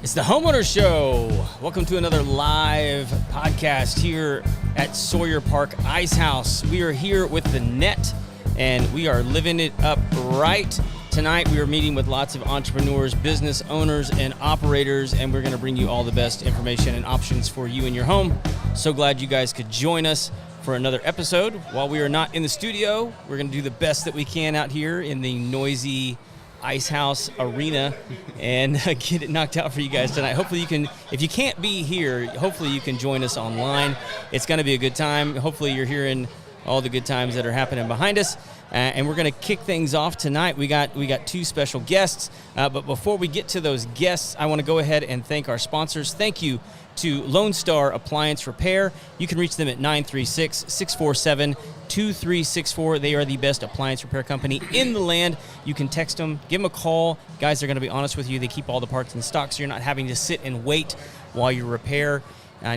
It's the Homeowner Show. Welcome to another live podcast here at Sawyer Park Ice House. We are here with the net, and we are living it up right. Tonight, we are meeting with lots of entrepreneurs, business owners, and operators, and we're going to bring you all the best information and options for you in your home. So glad you guys could join us for another episode. While we are not in the studio, we're going to do the best that we can out here in the noisy Ice House arena and get it knocked out for you guys tonight. Hopefully you can, if you can't be here, hopefully you can join us online. It's going to be a good time. Hopefully you're hearing all the good times that are happening behind us. And we're going to kick things off tonight. We got two special guests. But before we get to those guests, I want to go ahead and thank our sponsors. Thank you to Lone Star Appliance Repair. You can reach them at 936-647-2364. They are the best appliance repair company in the land. You can text them, give them a call. Guys, they're going to be honest with you. They keep all the parts in stock, so you're not having to sit and wait while your repair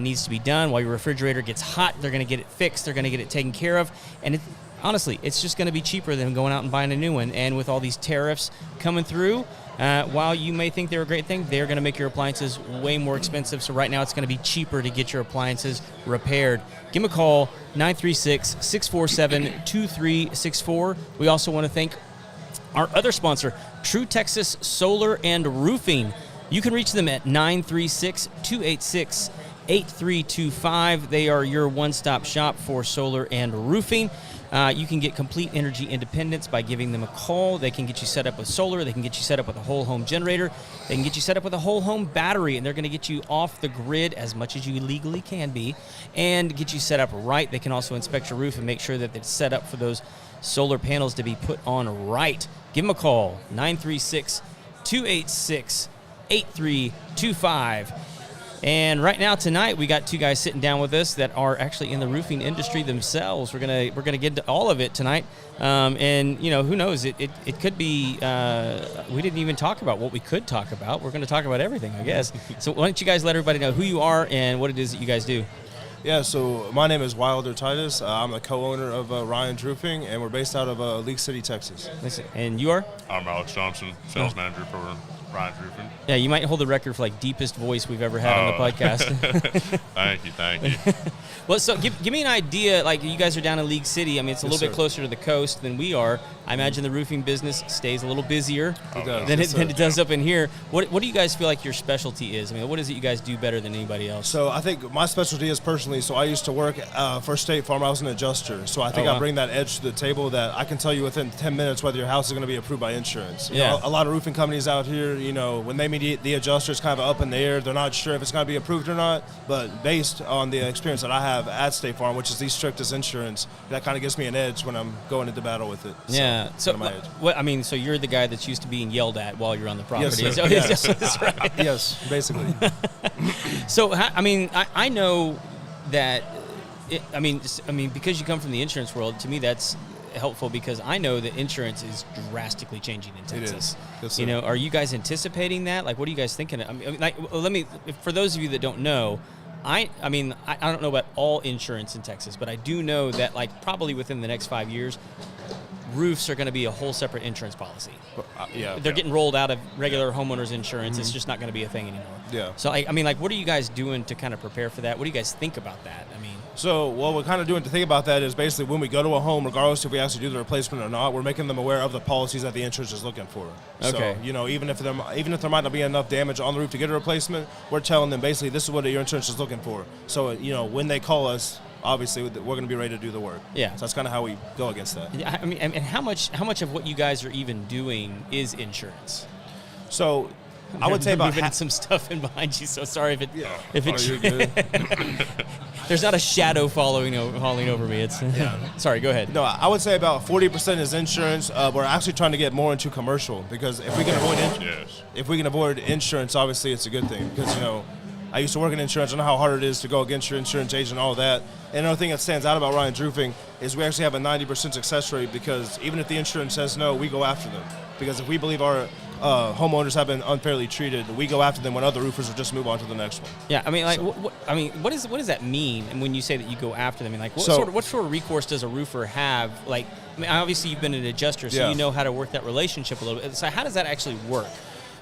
needs to be done. While your refrigerator gets hot, they're going to get it fixed. They're going to get it taken care of. And honestly, it's just going to be cheaper than going out and buying a new one. And with all these tariffs coming through, while you may think they're a great thing, they're going to make your appliances way more expensive. So right now it's going to be cheaper to get your appliances repaired. Give them a call, 936-647-2364. We also want to thank our other sponsor, True Texas Solar and Roofing. You can reach them at 936-286-8325. They are your one-stop shop for solar and roofing. You can get complete energy independence by giving them a call. They can get you set up with solar. They can get you set up with a whole home generator. They can get you set up with a whole home battery, and they're going to get you off the grid as much as you legally can be and get you set up right. They can also inspect your roof and make sure that it's set up for those solar panels to be put on right. Give them a call, 936-286-8325. And right now tonight we got two guys sitting down with us that are actually in the roofing industry themselves. We're gonna get into all of it tonight, and you know, who knows, it could be we didn't even talk about what we could talk about. We're going to talk about everything, I guess. So why don't you guys let everybody know who you are and what it is that you guys do? Yeah, so my name is Wilder Titus. I'm the co-owner of Ryan's Roofing, and we're based out of League City, Texas. And you are? I'm Alex Johnson, sales manager for Ryan's Roofing. Yeah, you might hold the record for like deepest voice we've ever had on the podcast. Thank you. Well, so give me an idea. Like, you guys are down in League City. I mean, it's a little bit closer to the coast than we are. I imagine the roofing business stays a little busier than it does up in here. What do you guys feel like your specialty is? I mean, what is it you guys do better than anybody else? So I think my specialty is personally, so I used to work for State Farm. I was an adjuster. So I think I bring that edge to the table that I can tell you within 10 minutes whether your house is going to be approved by insurance. You know, a lot of roofing companies out here, you know, when they meet the adjuster, it's kind of up in the air. They're not sure if it's going to be approved or not. But based on the experience that I have at State Farm, which is the strictest insurance, that kind of gives me an edge when I'm going into battle with it. Yeah. So so you're the guy that's used to being yelled at while you're on the property. Yes, sir. Yes. That's right. Yes, basically. So, I mean, I know that, because you come from the insurance world, to me that's helpful because I know that insurance is drastically changing in Texas. It is. Yes, you know, are you guys anticipating that? Like, what are you guys thinking? I mean, like, for those of you that don't know, I don't know about all insurance in Texas, but I do know that, like, probably within the next 5 years, roofs are going to be a whole separate insurance policy. They're getting rolled out of regular homeowners insurance. Mm-hmm. It's just not going to be a thing anymore. Yeah. So, what are you guys doing to kind of prepare for that? What do you guys think about that? So what we're kind of doing to think about that is basically when we go to a home, regardless if we actually do the replacement or not, we're making them aware of the policies that the insurance is looking for. Okay. So, you know, even if there might not be enough damage on the roof to get a replacement, we're telling them basically this is what your insurance is looking for. So, you know, when they call us, obviously we're going to be ready to do the work. Yeah. So that's kind of how we go against that. I mean, and how much of what you guys are even doing is insurance? So I would say about some stuff in behind you. So sorry if you're good. There's not a shadow falling over me. It's Sorry, go ahead. No, I would say about 40% is insurance. We're actually trying to get more into commercial because if we can avoid insurance, obviously it's a good thing because, you know, I used to work in insurance. I know how hard it is to go against your insurance agent and all that. And another thing that stands out about Ryan's Roofing is we actually have a 90% success rate because even if the insurance says no, we go after them. Because if we believe our homeowners have been unfairly treated, we go after them when other roofers will just move on to the next one. Yeah, I mean, like, what does that mean? And when you say that you go after them, I mean, like, what sort of recourse does a roofer have? Like, I mean, obviously you've been an adjuster, so you know how to work that relationship a little bit. So how does that actually work?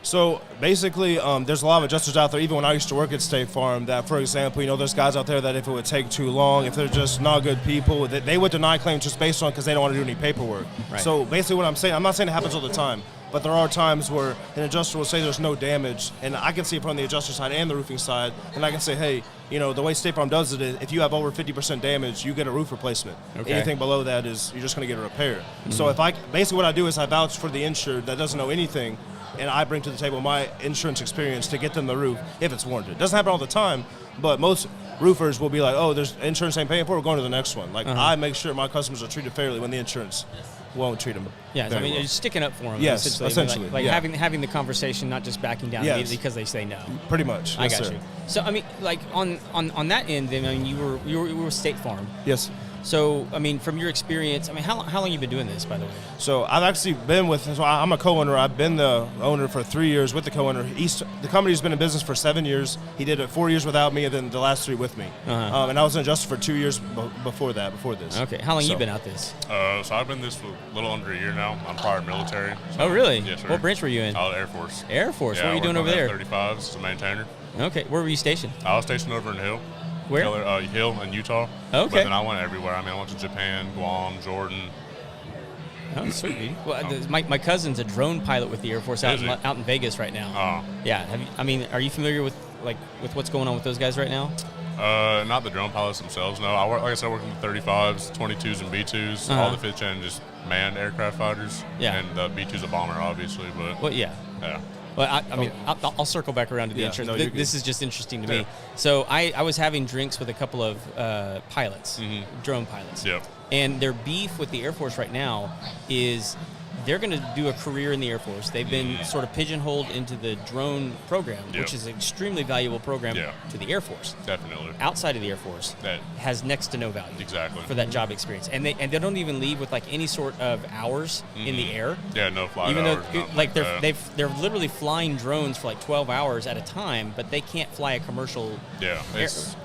So basically, there's a lot of adjusters out there, even when I used to work at State Farm, that, for example, there's guys out there that if it would take too long, if they're just not good people, they would deny claims just based on because they don't want to do any paperwork. Right. So basically what I'm saying, I'm not saying it happens all the time, but there are times where an adjuster will say there's no damage, and I can see it from the adjuster side and the roofing side, and I can say, hey, the way State Farm does it is if you have over 50% damage, you get a roof replacement. Okay. Anything below that is you're just going to get a repair. So basically what I do is I vouch for the insured that doesn't know anything, and I bring to the table my insurance experience to get them the roof if it's warranted. It doesn't happen all the time, but most roofers will be like, oh, there's insurance ain't paying for it, we're going to the next one. Like, I make sure my customers are treated fairly when the insurance won't treat them. Yeah, very well. you're sticking up for them. Yes, essentially. Like yeah. having the conversation, not just backing down Yes. immediately because they say no. Pretty much. I Yes, got sir. you. So like on that end, then you were State Farm. Yes. So from your experience, how long you been doing this, by the way? So I've actually been I'm a co-owner. I've been the owner for 3 years with the co-owner. The company's been in business for 7 years. He did it 4 years without me, and then the last 3 with me. And I was an adjuster for 2 years before this. Okay. How long you been out this? So I've been this for a little under a year now. I'm prior military. So, Oh, really? Yes, sir. What branch were you in? Air Force. Air Force. Yeah, What were you doing over there? 35 as a maintainer. Okay. Where were you stationed? I was stationed over in Hill. Where? Hill in Utah. Okay. But then I went everywhere. I went to Japan, Guam, Jordan. Oh, sweet. Well, my cousin's a drone pilot with the Air Force out in Vegas right now. Oh. Yeah. Are you familiar with what's going on with those guys right now? Not the drone pilots themselves, no. I work with the 35s, 22s, and B2s, all the 5th gen, just manned aircraft fighters. Yeah. And the B2's a bomber, obviously, but Well, yeah. yeah. Well, I'll circle back around to the insurance. no, you're This is just interesting to me. So I was having drinks with a couple of pilots, drone pilots. Yep. And their beef with the Air Force right now is they're going to do a career in the Air Force. They've been sort of pigeonholed into the drone program, which is an extremely valuable program to the Air Force. Definitely. Outside of the Air Force, That- has next to no value. Exactly. For that job experience, and they don't even leave with any sort of hours in the air. Yeah, no flight Even hours. though nothing like that. they're literally flying drones for 12 hours at a time, but they can't fly a commercial. Yeah, it's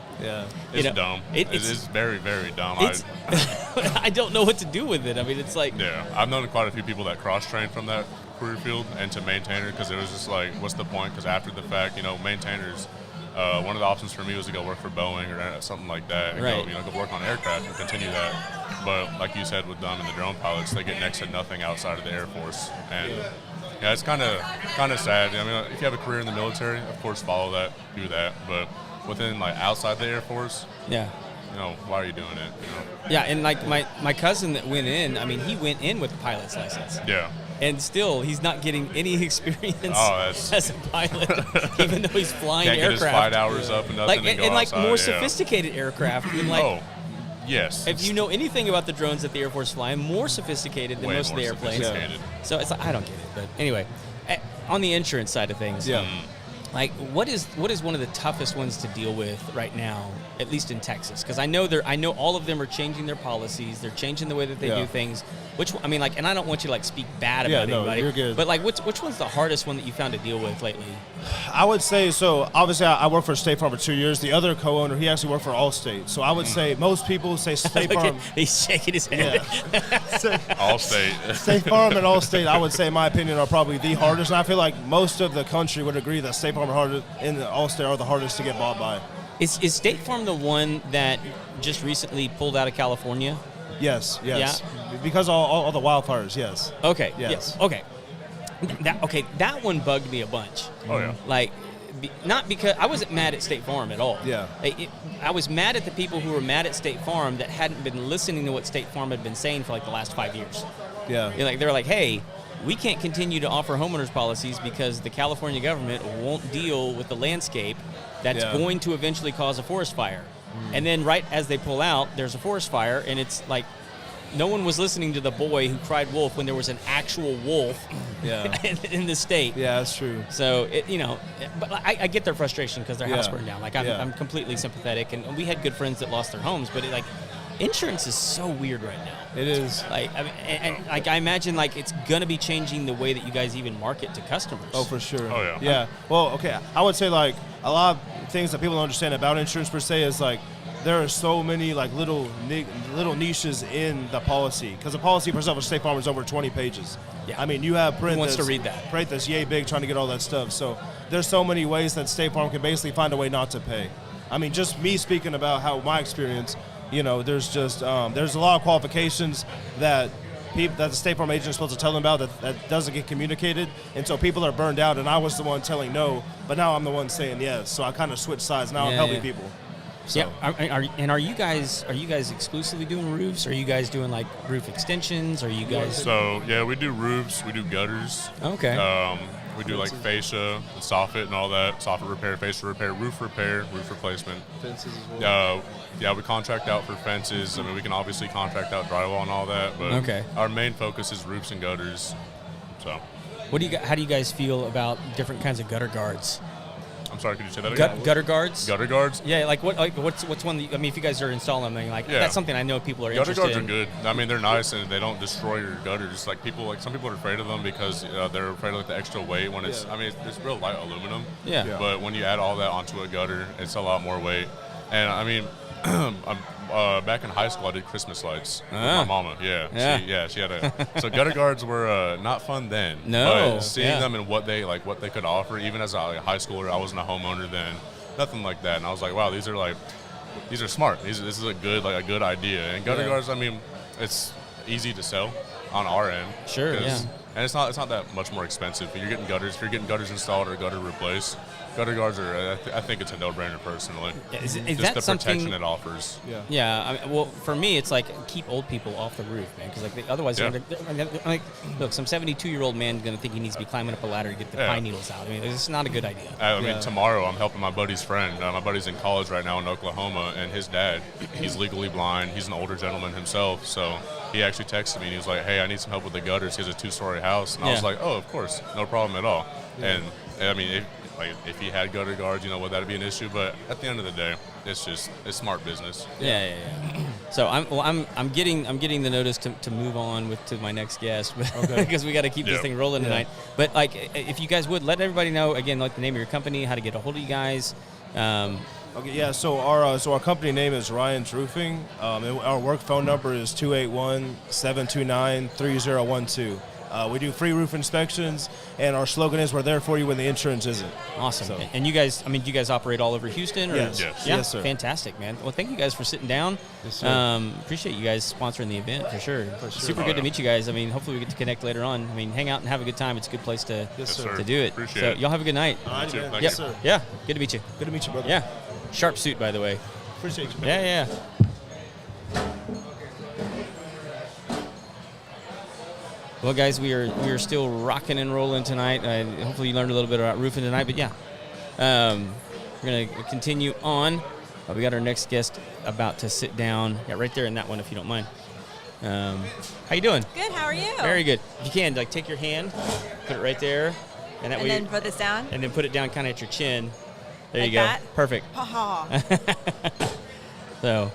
dumb. It's very, very dumb. I don't know what to do with it. It's like Yeah, I've known quite a few people that cross-trained from that career field and to maintainer because it was just like, what's the point? Because after the fact, maintainers, one of the options for me was to go work for Boeing or something like that and Right. go work on aircraft and continue that. But like you said with them and the drone pilots, they get next to nothing outside of the Air Force. And yeah, it's kind of sad. If you have a career in the military, of course, follow that, do that. But within outside the Air Force, yeah. Why are you doing it? Yeah, and my cousin that went in, he went in with a pilot's license. Yeah. And still, he's not getting any experience that's- as a pilot, even though he's flying Can't get his aircraft. flight hours up and nothing. And go outside, more yeah. sophisticated aircraft. Yes. If you know anything about the drones that the Air Force fly, more sophisticated than Way most of the more airplanes. sophisticated. So it's I don't get it. But anyway, on the insurance side of things, what is one of the toughest ones to deal with right now, at least in Texas? Because I know all of them are changing their policies. They're changing the way that they do things. And I don't want you to speak bad about anybody. You're good. But which one's the hardest one that you found to deal with lately? I would say, so obviously I worked for State Farm for 2 years. The other co-owner, he actually worked for Allstate. So I would say most people say State Farm. He's shaking his head. Allstate. State Farm and Allstate, I would say, in my opinion, are probably the hardest. And I feel like most of the country would agree that State Farm and Allstate are the hardest to get bought by. Is State Farm the one that just recently pulled out of California? Yes. Yeah. Because all the wildfires, yes. Okay. Yes. Yeah, okay. That one bugged me a bunch. Oh, yeah. Not because I wasn't mad at State Farm at all. Yeah. I was mad at the people who were mad at State Farm that hadn't been listening to what State Farm had been saying for the last 5 years. Yeah. They're like, hey, we can't continue to offer homeowners policies because the California government won't deal with the landscape that's going to eventually cause a forest fire. And then right as they pull out, there's a forest fire, and it's like no one was listening to the boy who cried wolf when there was an actual wolf in the state. Yeah, that's true. So, but I get their frustration because their house burned down. I'm completely sympathetic, and we had good friends that lost their homes, but insurance is so weird right now. It is. I imagine it's gonna be changing the way that you guys even market to customers. Oh, for sure. Oh, yeah. Yeah. Well, okay. I would say a lot of things that people don't understand about insurance per se is there are so many like little niches in the policy, because the policy for self State Farm is over 20 pages. Yeah. I mean, you have print Who wants that's, to read that? print that's yay big trying to get all that stuff. So there's so many ways that State Farm can basically find a way not to pay. I mean, just me speaking about how my experience, there's just there's a lot of qualifications that the State Farm agent is supposed to tell them about that doesn't get communicated, and so people are burned out. And I was the one telling no, but now I'm the one saying yes. So I kind of switched sides. Now I'm helping people. So. Yeah. Are you guys exclusively doing roofs? Are you guys doing like roof extensions? Are you guys? So yeah, we do roofs, we do gutters. Okay. We do like fascia, soffit, and all that. Soffit repair, fascia repair, roof replacement. Fences as well. Yeah, we contract out for fences. I mean, we can obviously contract out drywall and all that, but our main focus is roofs and gutters. So. How do you guys feel about different kinds of gutter guards? I'm sorry, could you say that again? Gutter guards? Gutter guards? Yeah, what's one that, I mean, if you guys are installing them, that's something I know people are interested in. Gutter guards are good. I mean, they're nice and they don't destroy your gutters. Like some people are afraid of them because they're afraid of the extra weight when it's, I mean, it's real light aluminum. Yeah. But when you add all that onto a gutter, it's a lot more weight. And I mean, back in high school, I did Christmas lights with my mama. She had so gutter guards were not fun then. No. But seeing them and what they could offer, even as a high schooler, I wasn't a homeowner then, nothing like that. And I was like, wow, these are smart. This is a good idea. And gutter guards, I mean, it's easy to sell on our end. Sure. Yeah. And it's not that much more expensive. If you're getting gutters installed or gutter replaced, gutter guards are. I think it's a no-brainer personally. Is just that the something, protection it offers. Yeah. Yeah. I mean, well, for me, it's like keep old people off the roof, man, because otherwise, look, some 72-year-old man is going to think he needs to be climbing up a ladder to get the pine needles out. I mean, it's not a good idea. I mean, tomorrow I'm helping my buddy's friend. My buddy's in college right now in Oklahoma, and his dad, he's legally blind. He's an older gentleman himself, so he actually texted me and he was like, "Hey, I need some help with the gutters." He has a 2-story house, and I was like, "Oh, of course, no problem at all." Yeah. And I mean, if he had gutter guards, would that be an issue? But at the end of the day, it's smart business. Yeah. So I'm getting the notice to move on to my next guest, because we got to keep this thing rolling tonight. But if you guys would let everybody know again, the name of your company, how to get a hold of you guys. So our company name is Ryan's Roofing. And our work phone number is 281-729-3012. We do free roof inspections, and our slogan is "We're there for you when the insurance isn't." Awesome. So. And you guys, do you guys operate all over Houston? Or? Yes. Yeah? Yes, sir. Fantastic, man. Well, thank you guys for sitting down. Yes, sir. Appreciate you guys sponsoring the event for sure. Super good to meet you guys. I mean, hopefully we get to connect later on. I mean, hang out and have a good time. It's a good place to do it. Appreciate it. Y'all have a good night. All right, Thank you. sir. Yeah. Good to meet you. Good to meet you, brother. Yeah. Sharp suit, by the way. Appreciate you, man. Yeah. Well, guys, we are still rocking and rolling tonight. Hopefully you learned a little bit about roofing tonight, but we're going to continue on. We got our next guest about to sit down. Yeah, right there in that one, if you don't mind. How you doing? Good. How are you? Very good. If you can, take your hand, put it right there, and that way. And then put this down. And then put it down kind of at your chin. There like you go. That? Perfect. So,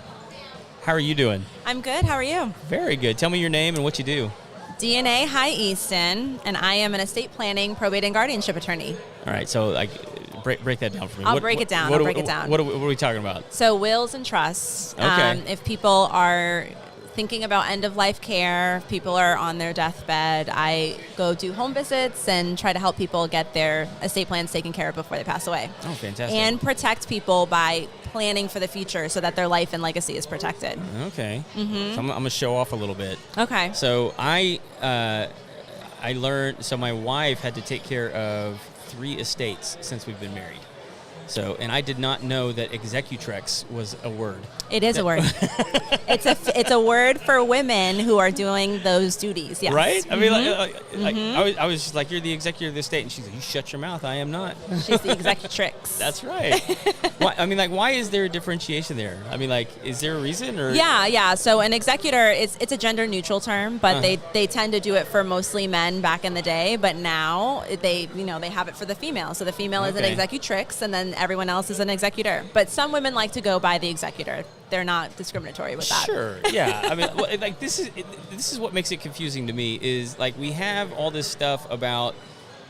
how are you doing? I'm good. How are you? Very good. Tell me your name and what you do. DNA High Easton, and I am an estate planning, probate, and guardianship attorney. All right, so break that down for me. I'll break it down. What are we talking about? So wills and trusts. Okay. If people are thinking about end-of-life care, if people are on their deathbed, I go do home visits and try to help people get their estate plans taken care of before they pass away. Oh, fantastic. And protect people by planning for the future so that their life and legacy is protected. Okay. Mm-hmm. So I'm going to show off a little bit. Okay. So I learned, so my wife had to take care of 3 estates since we've been married. So, and I did not know that executrex was a word. It is a word. It's a word for women who are doing those duties. Yes. Right? I mean, I was just like, "You're the executor of the estate," and she's like, "You shut your mouth. I am not." She's the executrix. That's right. Why is there a differentiation there? I mean, is there a reason? Or Yeah. So an executor, it's a gender neutral term, but they tend to do it for mostly men back in the day. But now they have it for the female. So the female is an executrix, and then everyone else is an executor. But some women like to go by the executor. They're not discriminatory with that. Sure, yeah. I mean, this is what makes it confusing to me is we have all this stuff about.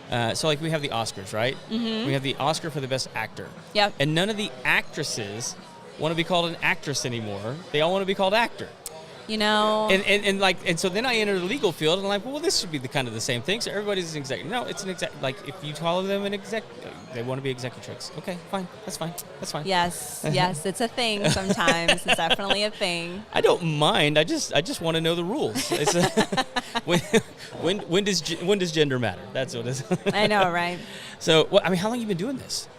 So we have the Oscars, right? Mm-hmm. We have the Oscar for the best actor. Yep. And none of the actresses want to be called an actress anymore. They all want to be called actor. You know, And so then I enter the legal field, and I'm like, well, this should be the same thing. So everybody's an executive. No, it's an exec. Like if you call them an exec, they want to be executrix. Okay, fine, that's fine. Yes, it's a thing sometimes. It's definitely a thing. I don't mind. I just want to know the rules. It's when does gender matter? That's what it is. I know, right? So, how long have you been doing this?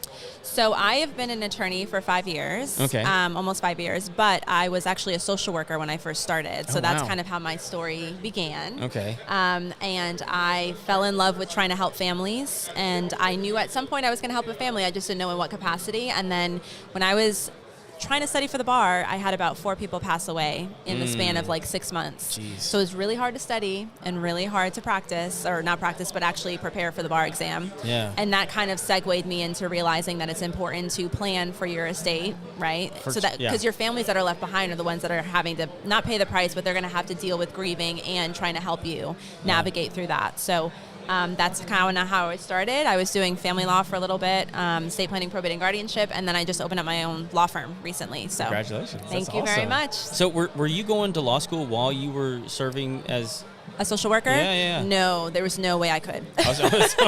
So I have been an attorney for 5 years, okay. Almost 5 years, but I was actually a social worker when I first started. So that's wow. kind of how my story began. Okay. And I fell in love with trying to help families, and I knew at some point I was going to help a family. I just didn't know in what capacity. And then when I was trying to study for the bar, I had about 4 people pass away in the span of like 6 months. Jeez. So it was really hard to study and really hard to practice, or not practice, but actually prepare for the bar exam. Yeah. And that kind of segued me into realizing that it's important to plan for your estate, right? Because your families that are left behind are the ones that are having to not pay the price, but they're going to have to deal with grieving and trying to help you navigate through that. So that's kind of how it started. I was doing family law for a little bit, estate planning, probate, and guardianship, and then I just opened up my own law firm recently. So congratulations. Thank you very much. So were you going to law school while you were serving as a social worker? Yeah. No, there was no way I could. I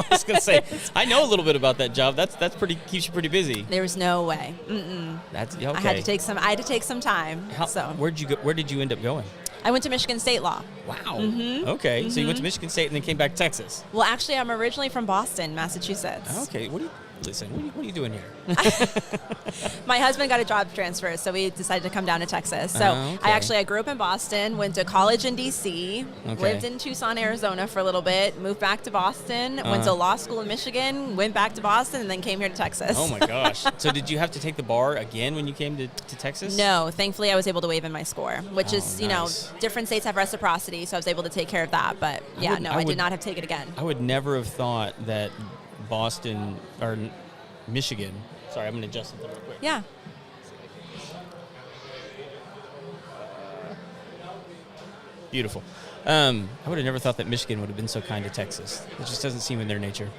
was going to say, I know a little bit about that job. That's pretty, keeps you pretty busy. There was no way. That's okay. I had to take some time. Where did you end up going? I went to Michigan State Law. Wow. Mm-hmm. Okay. Mm-hmm. So you went to Michigan State and then came back to Texas. Well, actually, I'm originally from Boston, Massachusetts. Okay. What are you doing here? My husband got a job transfer, so we decided to come down to Texas. So okay. I grew up in Boston, went to college in D.C., lived in Tucson, Arizona for a little bit, moved back to Boston, went to law school in Michigan, went back to Boston, and then came here to Texas. Oh, my gosh. So did you have to take the bar again when you came to Texas? No. Thankfully, I was able to waive in my score, which is, nice. Different states have reciprocity, so I was able to take care of that. But, I did not have to take it again. I would never have thought that Boston or Michigan. Sorry, I'm going to adjust something real quick. Yeah. Beautiful. I would have never thought that Michigan would have been so kind to Texas. It just doesn't seem in their nature.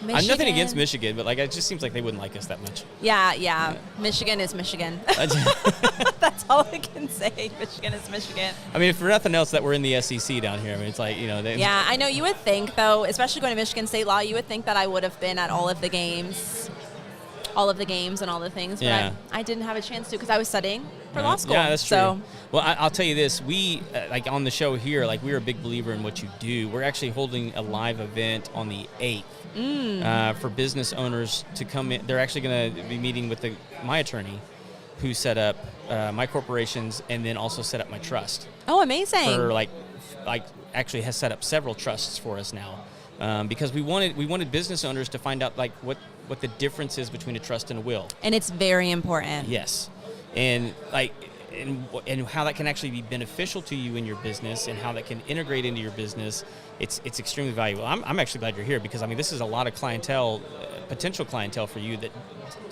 I'm nothing against Michigan, but it just seems like they wouldn't like us that much. Yeah. Michigan is Michigan. That's all I can say. Michigan is Michigan. I mean, if for nothing else, that we're in the SEC down here. I mean, it's like, Yeah, I know. You would think, though, especially going to Michigan State Law, you would think that I would have been at all of the games and all the things, but I didn't have a chance to because I was studying for law school. Yeah, that's true. Well, I'll tell you this. We, on the show here, we're a big believer in what you do. We're actually holding a live event on the 8th for business owners to come in. They're actually going to be meeting with my attorney who set up my corporations and then also set up my trust. Oh, amazing. For actually has set up several trusts for us now. Because we wanted business owners to find out what the difference is between a trust and a will. And it's very important. Yes. And and how that can actually be beneficial to you in your business and how that can integrate into your business, it's extremely valuable. I'm actually glad you're here because this is a lot of clientele, potential clientele for you that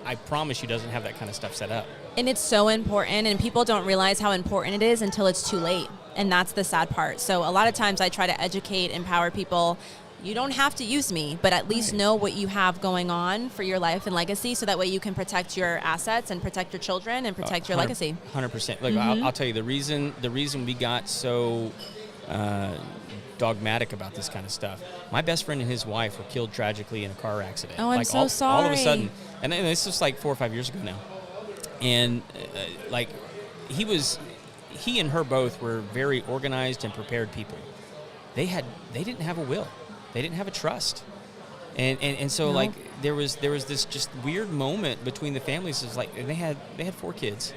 I promise you doesn't have that kind of stuff set up. And it's so important, and people don't realize how important it is until it's too late. And that's the sad part. So a lot of times I try to educate, empower people. You don't have to use me, but at least know what you have going on for your life and legacy so that way you can protect your assets and protect your children and protect your legacy. 100%. Look, I'll tell you, the reason we got so dogmatic about this kind of stuff, my best friend and his wife were killed tragically in a car accident. Oh, I'm so sorry. All of a sudden. And this was 4 or 5 years ago now. And he and her both were very organized and prepared people. They didn't have a will. They didn't have a trust. And so no. There was this just weird moment between the families. It's and they had 4 kids.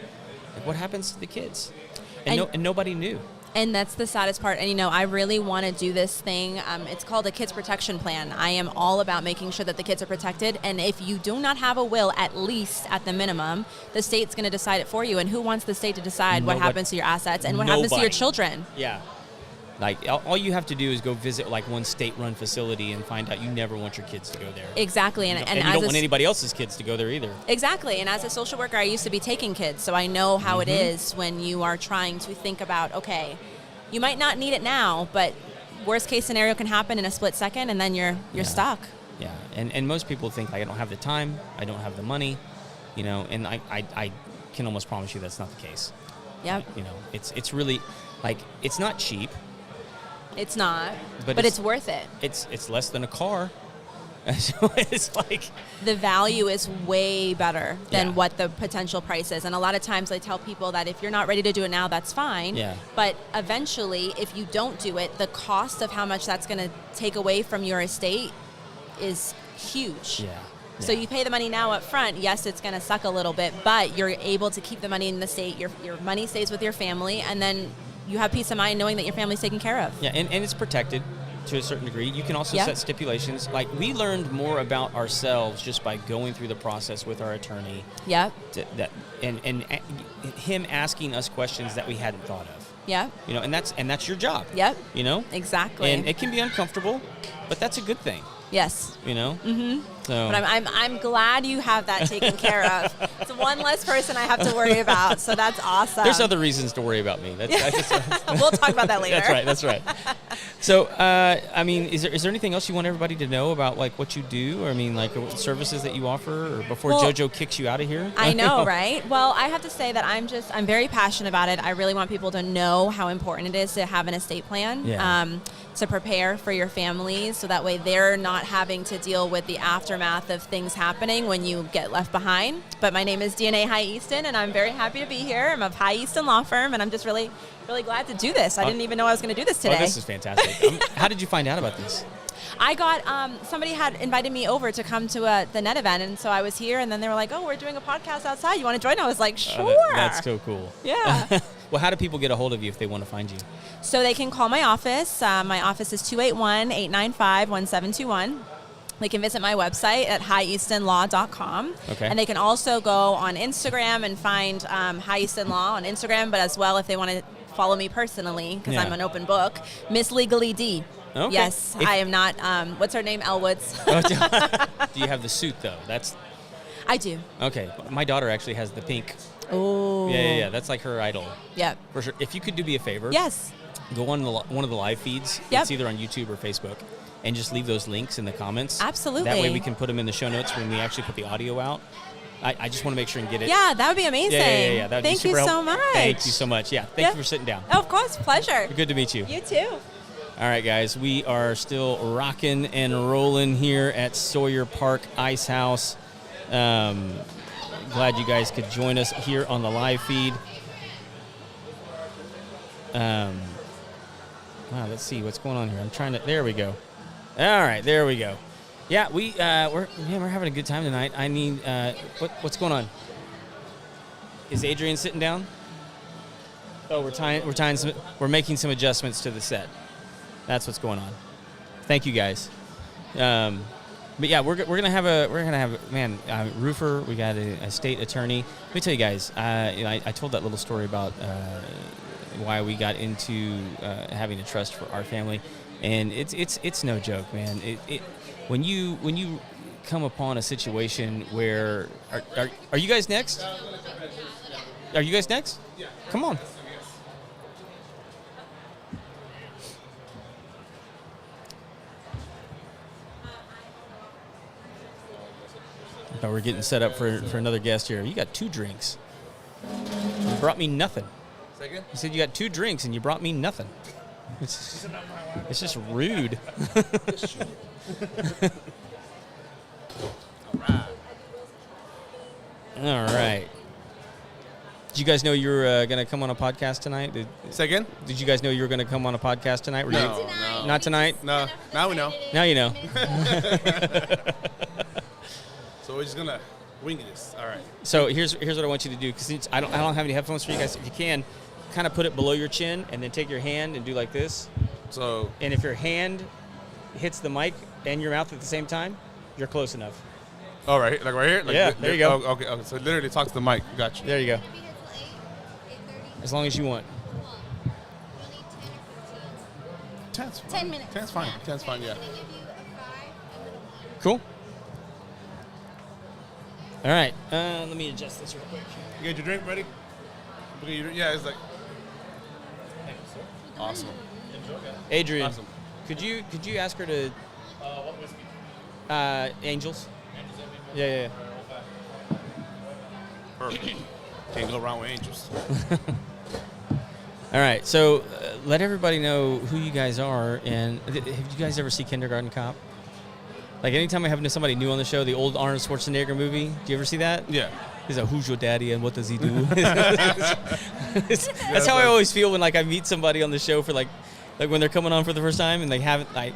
What happens to the kids? And nobody knew. And that's the saddest part. And, I really want to do this thing. It's called a Kids Protection Plan. I am all about making sure that the kids are protected. And if you do not have a will, at least at the minimum, the state's going to decide it for you. And who wants the state to decide what happens to your assets and what happens to your children? Yeah. All you have to do is go visit one state-run facility and find out you never want your kids to go there. Exactly. And you don't want anybody else's kids to go there either. Exactly. And as a social worker, I used to be taking kids, so I know how it is when you are trying to think about, okay, you might not need it now, but worst-case scenario can happen in a split second, and then you're stuck. Yeah. And most people think, I don't have the time, I don't have the money, and can almost promise you that's not the case. Yep. You know, it's really like it's not cheap. It's not, but it's worth it. It's less than a car. So it's like the value is way better than Yeah. what the potential price is. And a lot of times I tell people that if you're not ready to do it now, that's fine. Yeah. But eventually, if you don't do it, the cost of how much that's going to take away from your estate is huge. Yeah. So you pay the money now up front. Yes, it's going to suck a little bit, but you're able to keep the money in the state. Your money stays with your family, and then you have peace of mind knowing that your family's taken care of. Yeah, and it's protected to a certain degree. You can also Yeah. set stipulations. Like, we learned more about ourselves just by going through the process with our attorney. Yep. And him asking us questions that we hadn't thought of. Yep. You know, and that's your job. Yep. You know? Exactly. And it can be uncomfortable, but that's a good thing. Yes. You know? Mm-hmm. So. But I'm glad you have that taken care of. It's one less person I have to worry about, so that's awesome. There's other reasons to worry about me. We'll talk about that later. That's right. So, I mean, is there anything else you want everybody to know about, like, what you do? Or, I mean, like, services that you offer, or before JoJo kicks you out of here? I know, right? Well, I have to say that I'm very passionate about it. I really want people to know how important it is to have an estate plan. Yeah. To prepare for your families, so that way they're not having to deal with the aftermath of things happening when you get left behind. But my name is DNA High Easton, and I'm very happy to be here. I'm of High Easton Law Firm, and I'm just really, really glad to do this. I didn't even know I was going to do this today. Oh, this is fantastic. How did you find out about this? I got, somebody had invited me over to come to the net event, and so I was here, and then they were like, oh, we're doing a podcast outside. You want to join? I was like, sure. That's so cool. Yeah. Well, how do people get a hold of you if they want to find you? So they can call my office. My office is 281-895-1721. They can visit my website at higheastonlaw.com. Okay. And they can also go on Instagram and find High Easton Law on Instagram, but as well if they want to follow me personally, because Yeah. I'm an open book, Miss Legally D. Okay. Yes, I am not, what's her name, Elle Woods. Do you have the suit, though? I do. Okay. My daughter actually has the pink. Oh. Yeah. That's like her idol. Yep. For sure. If you could do me a favor. Yes. Go on one of the live feeds. Yep. It's either on YouTube or Facebook. And just leave those links in the comments. Absolutely. That way we can put them in the show notes when we actually put the audio out. I just want to make sure and get it. Yeah, that would be amazing. Yeah. That would be Thank you super so helpful. much. Thank you so much. Yeah. Thank you for sitting down. Oh, of course. Pleasure. Good to meet you. You too. All right, guys. We are still rocking and rolling here at Sawyer Park Ice House. Glad you guys could join us here on the live feed. Wow, let's see what's going on here. I'm trying to. There we go. All right, there we go. Yeah, we're having a good time tonight. I need what's going on? Is Adrian sitting down? Oh, we're making some adjustments to the set. That's what's going on. Thank you guys. But yeah, we're gonna have a roofer. We got a state attorney. Let me tell you guys. I told that little story about why we got into having a trust for our family, and it's no joke, man. When you come upon a situation where are you guys next? Are you guys next? Yeah. Come on. Oh, we're getting set up for another guest here. You got 2 drinks. You brought me nothing. Second? You said you got 2 drinks and you brought me nothing. It's just rude. All right. Did you guys know you were going to come on a podcast tonight? Second? Did you guys know you were going to come on a podcast tonight? Were No, you? no. Not tonight? No. Now we know. Now you know. So we're just gonna wing this. All right. So here's what I want you to do, because I don't have any headphones for you guys. If you can, kind of put it below your chin and then take your hand and do like this. So And if your hand hits the mic and your mouth at the same time, you're close enough. all right, like right here. Like Yeah, there you go. Oh, okay. So literally talk to the mic. Gotcha. There you go. As long as you want. 10's fine. 10 minutes. 10's fine. 10's fine. Yeah. I'm going to give you a 5 and then a 1. Cool. All right. Let me adjust this real quick. You got your drink ready? Okay, yeah, it's like awesome. Adrian, Awesome. could you ask her to? What whiskey? Angels. Yeah. Perfect. Can't go wrong with angels. All right, so let everybody know who you guys are, and have you guys ever see Kindergarten Cop? Like anytime I have somebody new on the show, the old Arnold Schwarzenegger movie, do you ever see that? Yeah. He's like, who's your daddy and what does he do? That's how I always feel when like I meet somebody on the show for like when they're coming on for the first time and they haven't I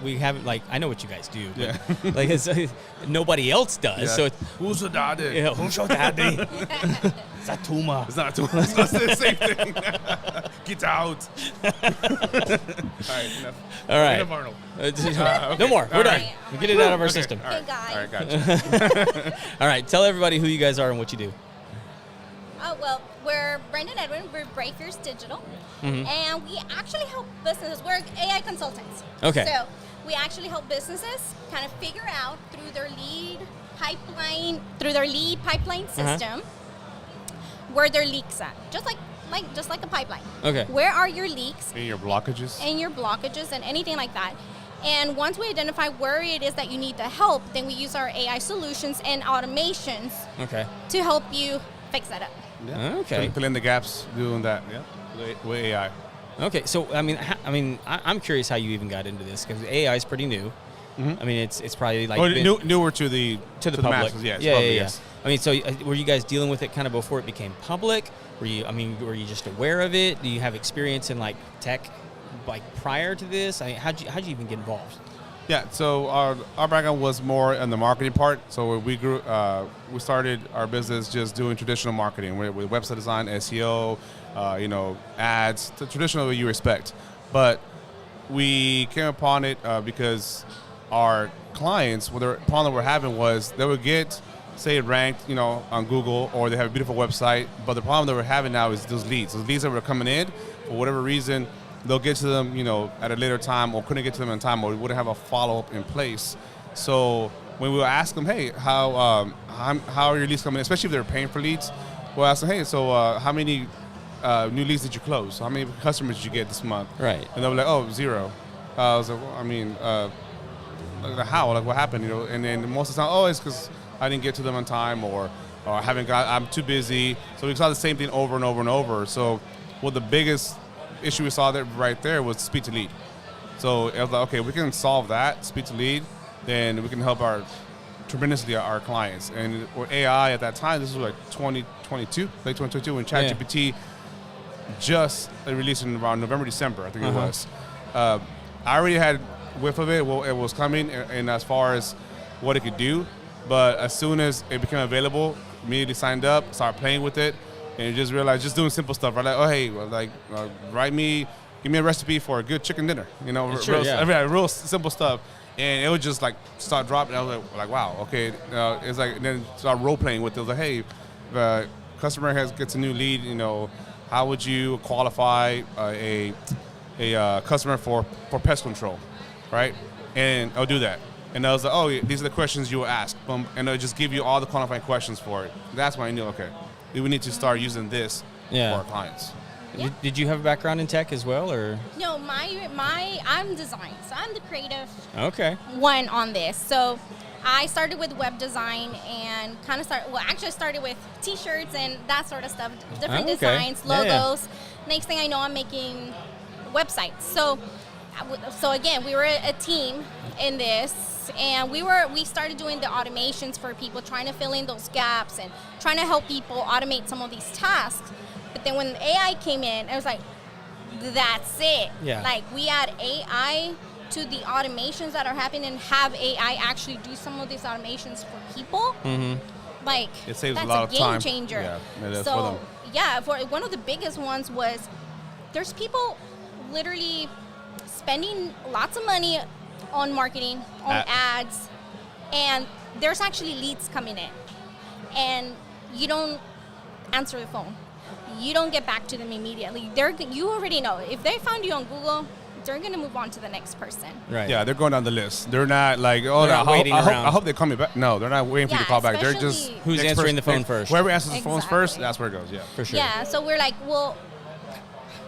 know what you guys do, but like nobody else does. Yeah. So it's, Who's the daddy? yeah, who's your daddy? It's a tumor. It's not too much. It's the same thing. Get out. All right. Enough. All right. Enough Arnold. No more. We're done. right. We get it out of our system. Hey guys. All right, gotcha. All right, tell everybody who you guys are and what you do. Oh, well, we're Brenda and Edwin. We're Brightfierce Digital. And we actually help businesses. We're AI consultants. Okay. So we actually help businesses kind of figure out through their lead pipeline system where their leaks at. Just like a pipeline. Okay. Where are your leaks? And your blockages? And your blockages and anything like that. And once we identify where it is that you need the help, then we use our AI solutions and automations Okay. to help you fix that up. Yeah. Okay. Fill in the gaps, doing that. Yeah. With AI. Okay, so I'm curious how you even got into this because AI is pretty new. I mean, it's probably like Newer to the public. masses, yes. Yeah, public, yeah. yes. I mean, so were you guys dealing with it kind of before it became public? Were you just aware of it? Do you have experience in like tech, like prior to this? I mean, how'd you even get involved? Yeah, so our background was more in the marketing part. So when we grew, we started our business just doing traditional marketing with website design, SEO, ads, the traditional you respect. But we came upon it because our clients, the problem that we're having was they would get, say, ranked, on Google, or they have a beautiful website. But the problem that we're having now is those leads. Those leads that were coming in, for whatever reason, they'll get to them, at a later time, or couldn't get to them in time, or we wouldn't have a follow-up in place. So when we would ask them, hey, how are your leads coming in, especially if they're paying for leads, we'll ask them, hey, so how many new leads did you close? How many customers did you get this month? Right. And they'll be like, oh, 0. I was like, well, how? Like, what happened? And then most of the time, oh, it's because I didn't get to them on time, or I'm too busy. So we saw the same thing over and over and over. So the biggest issue we saw right there was speed to lead. So I was like, okay, we can solve that, speed to lead, then we can help tremendously our clients. And with AI at that time, this was like 2022, late 2022, when ChatGPT just released in around November, December, I think it was. I already had whiff of it, it was coming, and as far as what it could do, but as soon as it became available, immediately signed up, started playing with it, and you just realize, just doing simple stuff, right? Like, oh, hey, give me a recipe for a good chicken dinner. Real simple stuff. And it would just like start dropping. I was like wow, okay. It's like, and then start role playing with it. It was like, hey, the customer gets a new lead. How would you qualify a customer for pest control, right? And I'll do that. And I was like, oh, these are the questions you will ask. And I'll just give you all the qualifying questions for it. That's when I knew, okay, we need to start using this for our clients. Yeah. Did you have a background in tech as well, or? No, I'm design, so I'm the creative one on this. So I started with web design and I started with t-shirts and that sort of stuff, different designs, logos. Next thing I know, I'm making websites. So again, we were a team in this, and we started doing the automations for people, trying to fill in those gaps and trying to help people automate some of these tasks. But then when AI came in, I was like, that's it. Yeah. Like, we add AI to the automations that are happening and have AI actually do some of these automations for people. Like, it saves that's a lot of time. Game changer. Yeah, it is so, for them. yeah, for one of the biggest ones was there's people literally spending lots of money on marketing, on ads, and there's actually leads coming in. And you don't answer the phone. You don't get back to them immediately. You already know. If they found you on Google, they're going to move on to the next person. Right. Yeah, they're going down the list. They're not like, They're not waiting around. I hope they call me back. No, they're not waiting for you to call back. They're just who's next answering the phone first. Whoever answers the phone first, Exactly. that's where it goes. Yeah, For sure. Yeah, so we're like, well,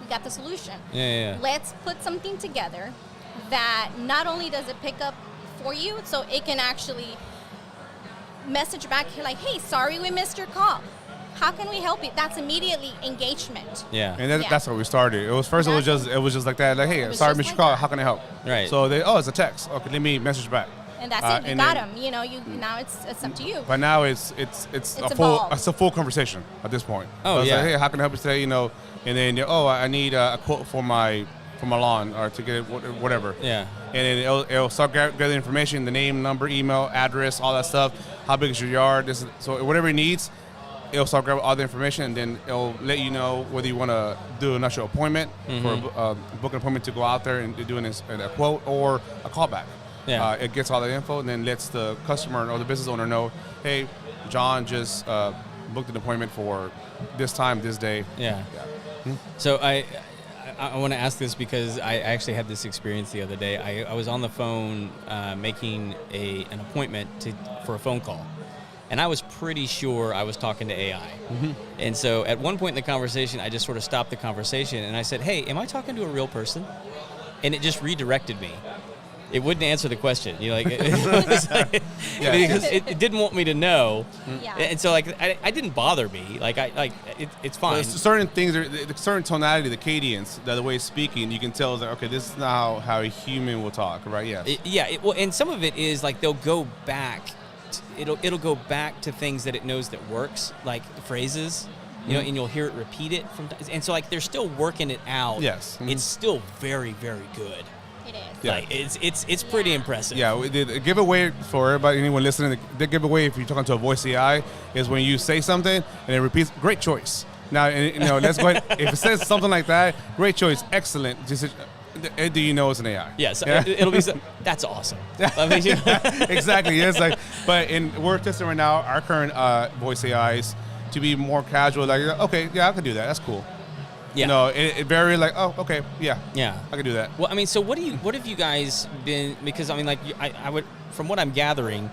we got the solution. Yeah. Let's put something together that not only does it pick up for you, so it can actually message back like, hey, sorry we missed your call. how can we help you? That's immediately engagement. Yeah. And that's how we started. It was first. It was just like that. Like, hey, sorry, Mr. Call. How can I help? Right. So it's a text. Okay, let me message back. And that's it. You got them. You know, now it's up to you. But now it's a full conversation at this point. Oh, so yeah. Like, hey, how can I help you today? You know, and then I need a quote for my lawn or to get whatever. Yeah. And then it'll start gathering information, the name, number, email, address, all that stuff. How big is your yard? So whatever it needs, it'll start grabbing all the information, and then it'll let you know whether you want to do an actual appointment for book an appointment to go out there and do a quote or a callback. Yeah. It gets all the info and then lets the customer or the business owner know, hey, John just booked an appointment for this time, this day. Yeah. So I want to ask this because I actually had this experience the other day. I was on the phone making an appointment for a phone call. And I was pretty sure I was talking to AI. And so at one point in the conversation, I just sort of stopped the conversation and I said, hey, am I talking to a real person? And it just redirected me. It wouldn't answer the question. You know, like, because it didn't want me to know. Yeah. And so like I didn't bother me. It's fine. Certain things the certain tonality, the cadence, the way it's speaking, you can tell that okay, this is not how a human will talk, right? Yes. Well, and some of it is like they'll go back. It'll go back to things that it knows that works, like phrases, you know, and you'll hear it repeat it and so like they're still working it out. Yes. It's still very, very good. It is. Yeah. Like it's pretty impressive. Yeah, the giveaway for everybody, anyone listening, the giveaway if you're talking to a voice AI is when you say something and it repeats. Great choice. Now, let's go ahead. If it says something like that, great choice, excellent. Just, do you know it's an AI? Yes, it'll be. That's awesome. Exactly. Yes, but we're testing right now our current voice AIs to be more casual. Like, okay, yeah, I can do that. That's cool. Yeah. It very like, oh, okay, yeah, I can do that. Well, I mean, so what have you guys been? Because I mean, like, I would, from what I'm gathering,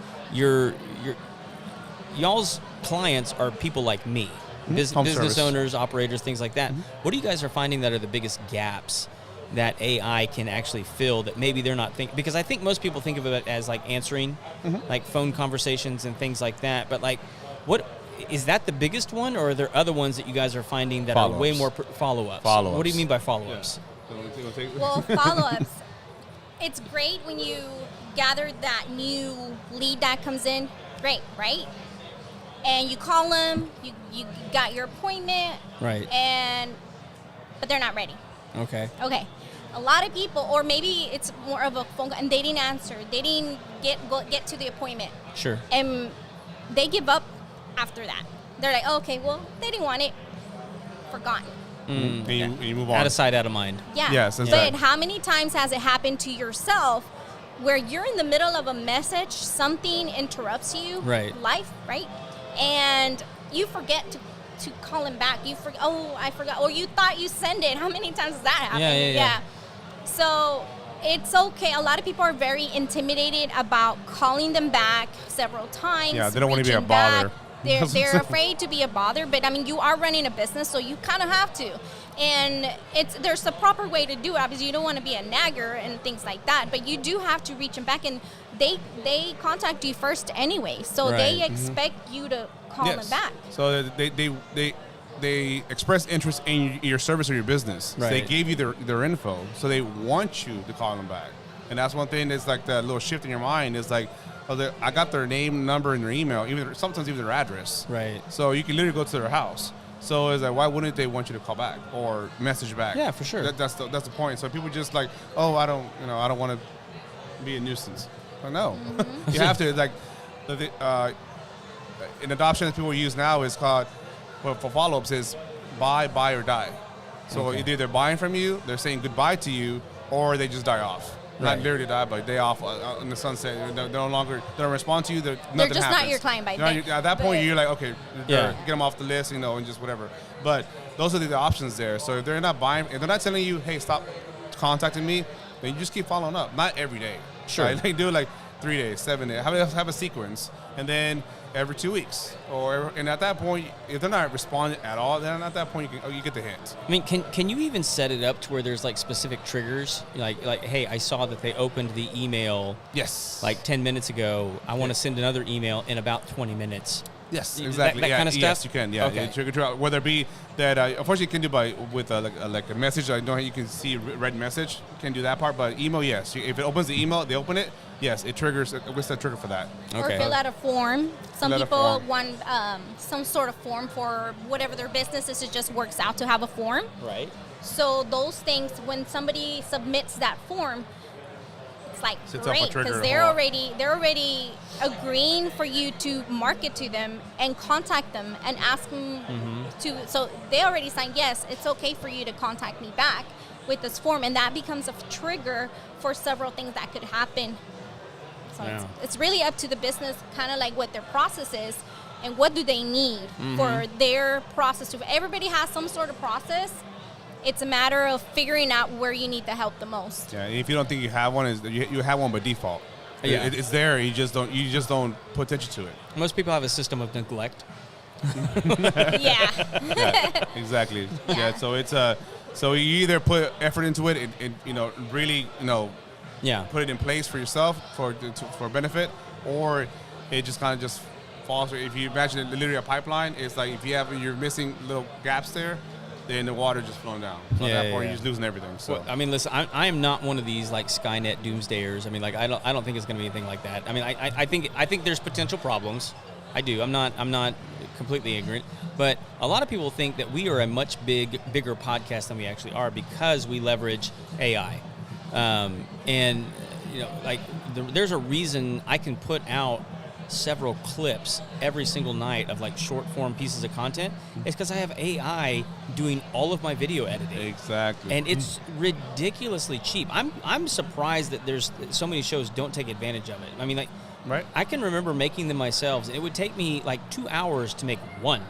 y'all's clients are people like me, business owners, operators, things like that. What do you guys are finding that are the biggest gaps that AI can actually fill that maybe they're not thinking? Because I think most people think of it as like answering, like phone conversations and things like that. But like, what is that the biggest one, or are there other ones that you guys are finding that are way more follow-ups? Follow-ups. What do you mean by follow-ups? Yeah. Well, follow-ups. It's great when you gather that new lead that comes in. Great, right? And you call them, you got your appointment, Right. But they're not ready. Okay. Okay. A lot of people, or maybe it's more of a phone call, and they didn't answer. They didn't get to the appointment. Sure. And they give up after that. They're like, oh, okay, well, they didn't want it. Forgotten. And you move on. Out of sight, out of mind. Yeah. Yes, But exactly. how many times has it happened to yourself where you're in the middle of a message, something interrupts you, Right. life, right? And you forget to call him back. I forgot. Or you thought you sent it. How many times has that happened? Yeah. So it's okay. A lot of people are very intimidated about calling them back several times. Yeah, they don't want to be a reaching back. bother. They're afraid to be a bother, but I mean, you are running a business, so you kind of have to. And there's a proper way to do it. Obviously, you don't want to be a nagger and things like that, but you do have to reach them back, and they contact you first anyway, so they expect you to call them back. So they express interest in your service or your business. Right. So they gave you their info, so they want you to call them back. And that's one thing that's like that little shift in your mind is like, I got their name, number, and their email, sometimes even their address. Right. So you can literally go to their house. So it's like, why wouldn't they want you to call back or message back? Yeah, for sure. That's the point. So people just like, oh, I don't want to be a nuisance. Well, no, you have to like. An adoption that people use now is called, for follow-ups, is buy, or die. So either they're buying from you, they're saying goodbye to you, or they just die off. Right. Not literally die, but day off in the sunset. They don't respond to you. They're Nothing just happens. not your client by At that point, you're like, okay, get them off the list, and just whatever. But those are the options there. So if they're not buying, if they're not telling you, hey, stop contacting me, then you just keep following up. Not every day. Sure. Right? They do it like 3 days, 7 days. Have a sequence, and then every 2 weeks, and at that point, if they're not responding at all, then at that point you get the hint. I mean, can you even set it up to where there's like specific triggers, like hey, I saw that they opened the email Yes. like 10 minutes ago. I want to send another email in about 20 minutes. Yes, exactly. That kind of stuff? Yes, you can. Yeah, Okay. trigger. Whether it be that, unfortunately, you can do with like a message. I know you can see red message. You can do that part, but email, yes. If it opens the email, they open it. Yes, it triggers. What's that trigger for that? Okay. Or fill out a form. Some Fill out a people form. want some sort of form for whatever their business is. It just works out to have a form. Right. So those things, when somebody submits that form, it's like Sets off a great trigger because a they're whole lot. already agreeing for you to market to them and contact them and ask them to. So they already signed yes. It's okay for you to contact me back with this form, and that becomes a trigger for several things that could happen. So Yeah. it's really up to the business, kind of like what their process is and what do they need for their process. Everybody has some sort of process. It's a matter of figuring out where you need the help the most. Yeah, if you don't think you have one, you have one by default. Yeah. It's there. You just don't put attention to it. Most people have a system of neglect. Yeah. Exactly. Yeah. Yeah. So it's so you either put effort into it and really Yeah. put it in place for yourself for benefit, or it just kind of just falls. If you imagine it literally a pipeline, it's like if you're missing little gaps there, then the water just flowing down. So at that point, you're just losing everything. So Well, I mean, listen, I am not one of these like Skynet doomsdayers. I mean, like I don't think it's going to be anything like that. I mean, I think there's potential problems. I do. I'm not completely ignorant, but a lot of people think that we are a much bigger podcast than we actually are because we leverage AI, and there's a reason I can put out several clips every single night of like short form pieces of content. It's because I have AI doing all of my video editing. exactly. And it's ridiculously cheap. I'm surprised that there's so many shows don't take advantage of it. I mean, like, Right. I can remember making them myself. It would take me like 2 hours to make one.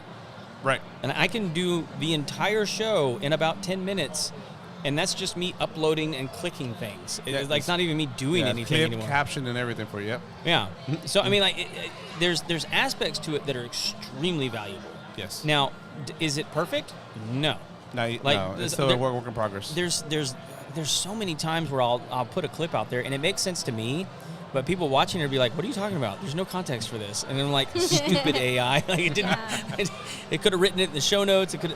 Right. And I can do the entire show in about 10 minutes. And that's just me uploading and clicking things. It's like not even me doing anything clip, anymore. caption, and everything for you. Yep. Yeah. So I mean, like, there's aspects to it that are extremely valuable. Yes. Now, is it perfect? No. No, it's still a work in progress. There's so many times where I'll put a clip out there and it makes sense to me, but people watching it will be like, "What are you talking about? There's no context for this." And I'm like, "Stupid AI! Like it didn't. It could have written it in the show notes. It could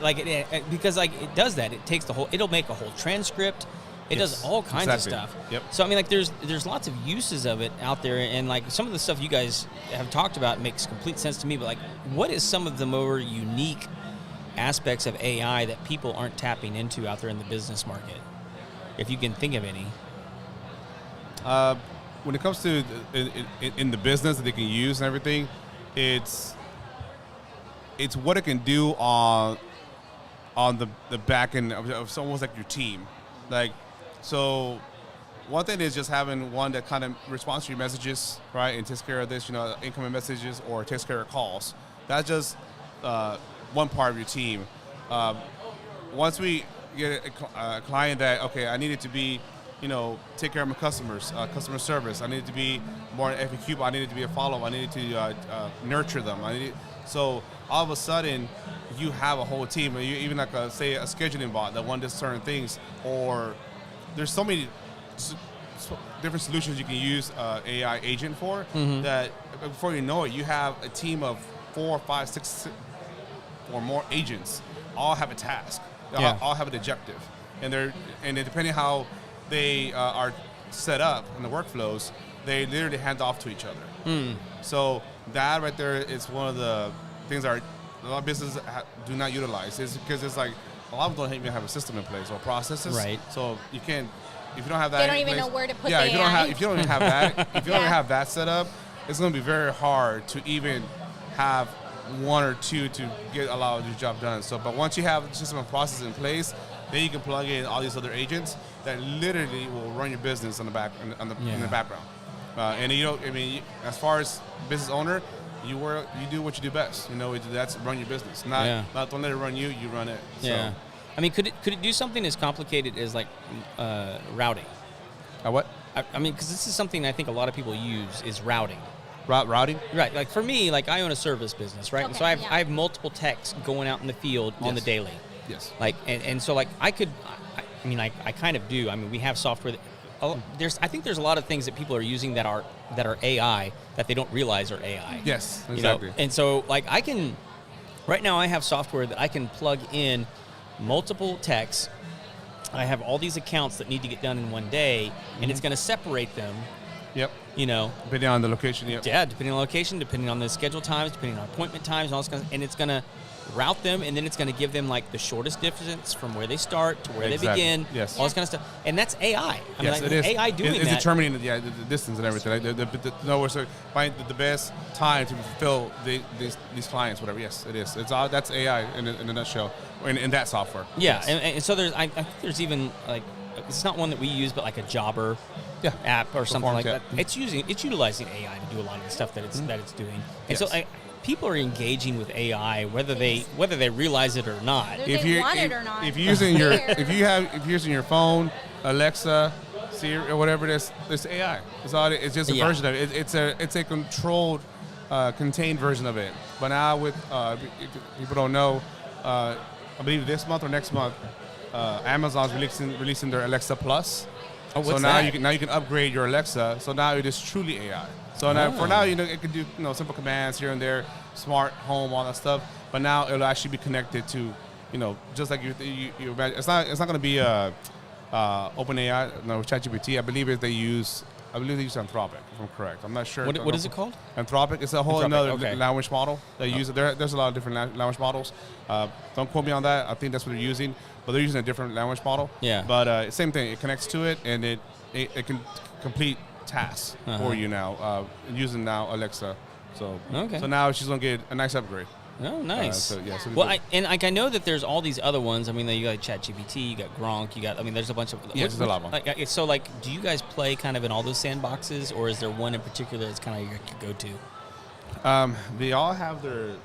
because like it does that. It takes it'll make a whole transcript. It does all kinds of stuff. Yep. So I mean, like there's lots of uses of it out there, and like some of the stuff you guys have talked about makes complete sense to me. But like, what is some of the more unique aspects of AI that people aren't tapping into out there in the business market, if you can think of any? When it comes to in the business that they can use and everything, it's what it can do on the back end of almost like your team. Like, so one thing is just having one that kind of responds to your messages, right, and takes care of this, incoming messages, or takes care of calls. That's just one part of your team. Once we get a client that, okay, I need it to be, take care of my customers, customer service. I need it to be more FAQ. I need it to be a follow-up. I need it to nurture them. So all of a sudden, you have a whole team. You even like say a scheduling bot that does certain things, or there's so many different solutions you can use AI agent for that before you know it, you have a team of 4, 5, 6 or more agents. All have a task. All have an objective, and then depending how they are set up in the workflows, they literally hand off to each other. So that right there is one of the things that a lot of businesses do not utilize. Is because it's like a lot of them don't even have a system in place or processes. Right. So you can't, if you don't have that. They don't in even place, know where to put yeah, the if you don't AI. have don't even have that, if you don't have that set up, it's going to be very hard to even have one or two to allow your job done. So, but once you have the system and process in place, then you can plug in all these other agents that literally will run your business in the background. And as far as business owner, you do what you do best. That's run your business. Not don't let it run you. You run it. Yeah. So. I mean, could it do something as complicated as like routing? What? I mean, because this is something I think a lot of people use is routing. Routing? Right. Like for me, like I own a service business, right? Okay, and so I have yeah. multiple techs going out in the field on the daily. Yes. Like, and so like I kind of do. I mean, we have software I think there's a lot of things that people are using that are AI that they don't realize are AI. Yes, exactly. You know? And so like right now I have software that I can plug in multiple texts. I have all these accounts that need to get done in one day, and it's going to separate them. Yep. You know, depending on the location. Yep. Yeah, depending on location, depending on the schedule times, depending on appointment times, and all this kind of, and it's going to route them, and then it's going to give them like the shortest distance from where they start to where they begin. Yes. All this kind of stuff, and that's AI. I Yes, mean, it is. AI doing it's that. determining the distance and everything. Like, find the best time to fulfill these clients, whatever. Yes, it is. It's all that's AI in a nutshell, in that software. Yeah, Yes. and so I think there's even like it's not one that we use, but like a Jobber app or something like that. It's utilizing AI to do a lot of the stuff that it's doing. And so people are engaging with AI whether they realize it or not. Whether they want it or not. If you're using your phone, Alexa, Siri, or whatever it is, it's AI. It's just a version of it. It's a controlled, contained version of it. But now with if people don't know, I believe this month or next month, Amazon's releasing their Alexa Plus. Oh, what's so now that? you can upgrade your Alexa. So now it is truly AI. So now for now, it can do simple commands here and there, smart home, all that stuff. But now it'll actually be connected to, just like you imagine. It's not going to be OpenAI, ChatGPT. I believe they use Anthropic, if I'm correct. I'm not sure. What is it called? Anthropic. It's a whole another language model they use. There's a lot of different language models. Don't quote me on that. I think that's what they're using, but they're using a different language model. Yeah. But same thing. It connects to it, and it can complete tasks for you now using now Alexa. So now she's gonna get a nice upgrade. Oh, nice. So well, I know that there's all these other ones. I mean, you got ChatGPT, you got Gronk, there's a bunch of. Yeah, there's a lot of them. So, do you guys play kind of in all those sandboxes, or is there one in particular that's kind of your go-to? They all have their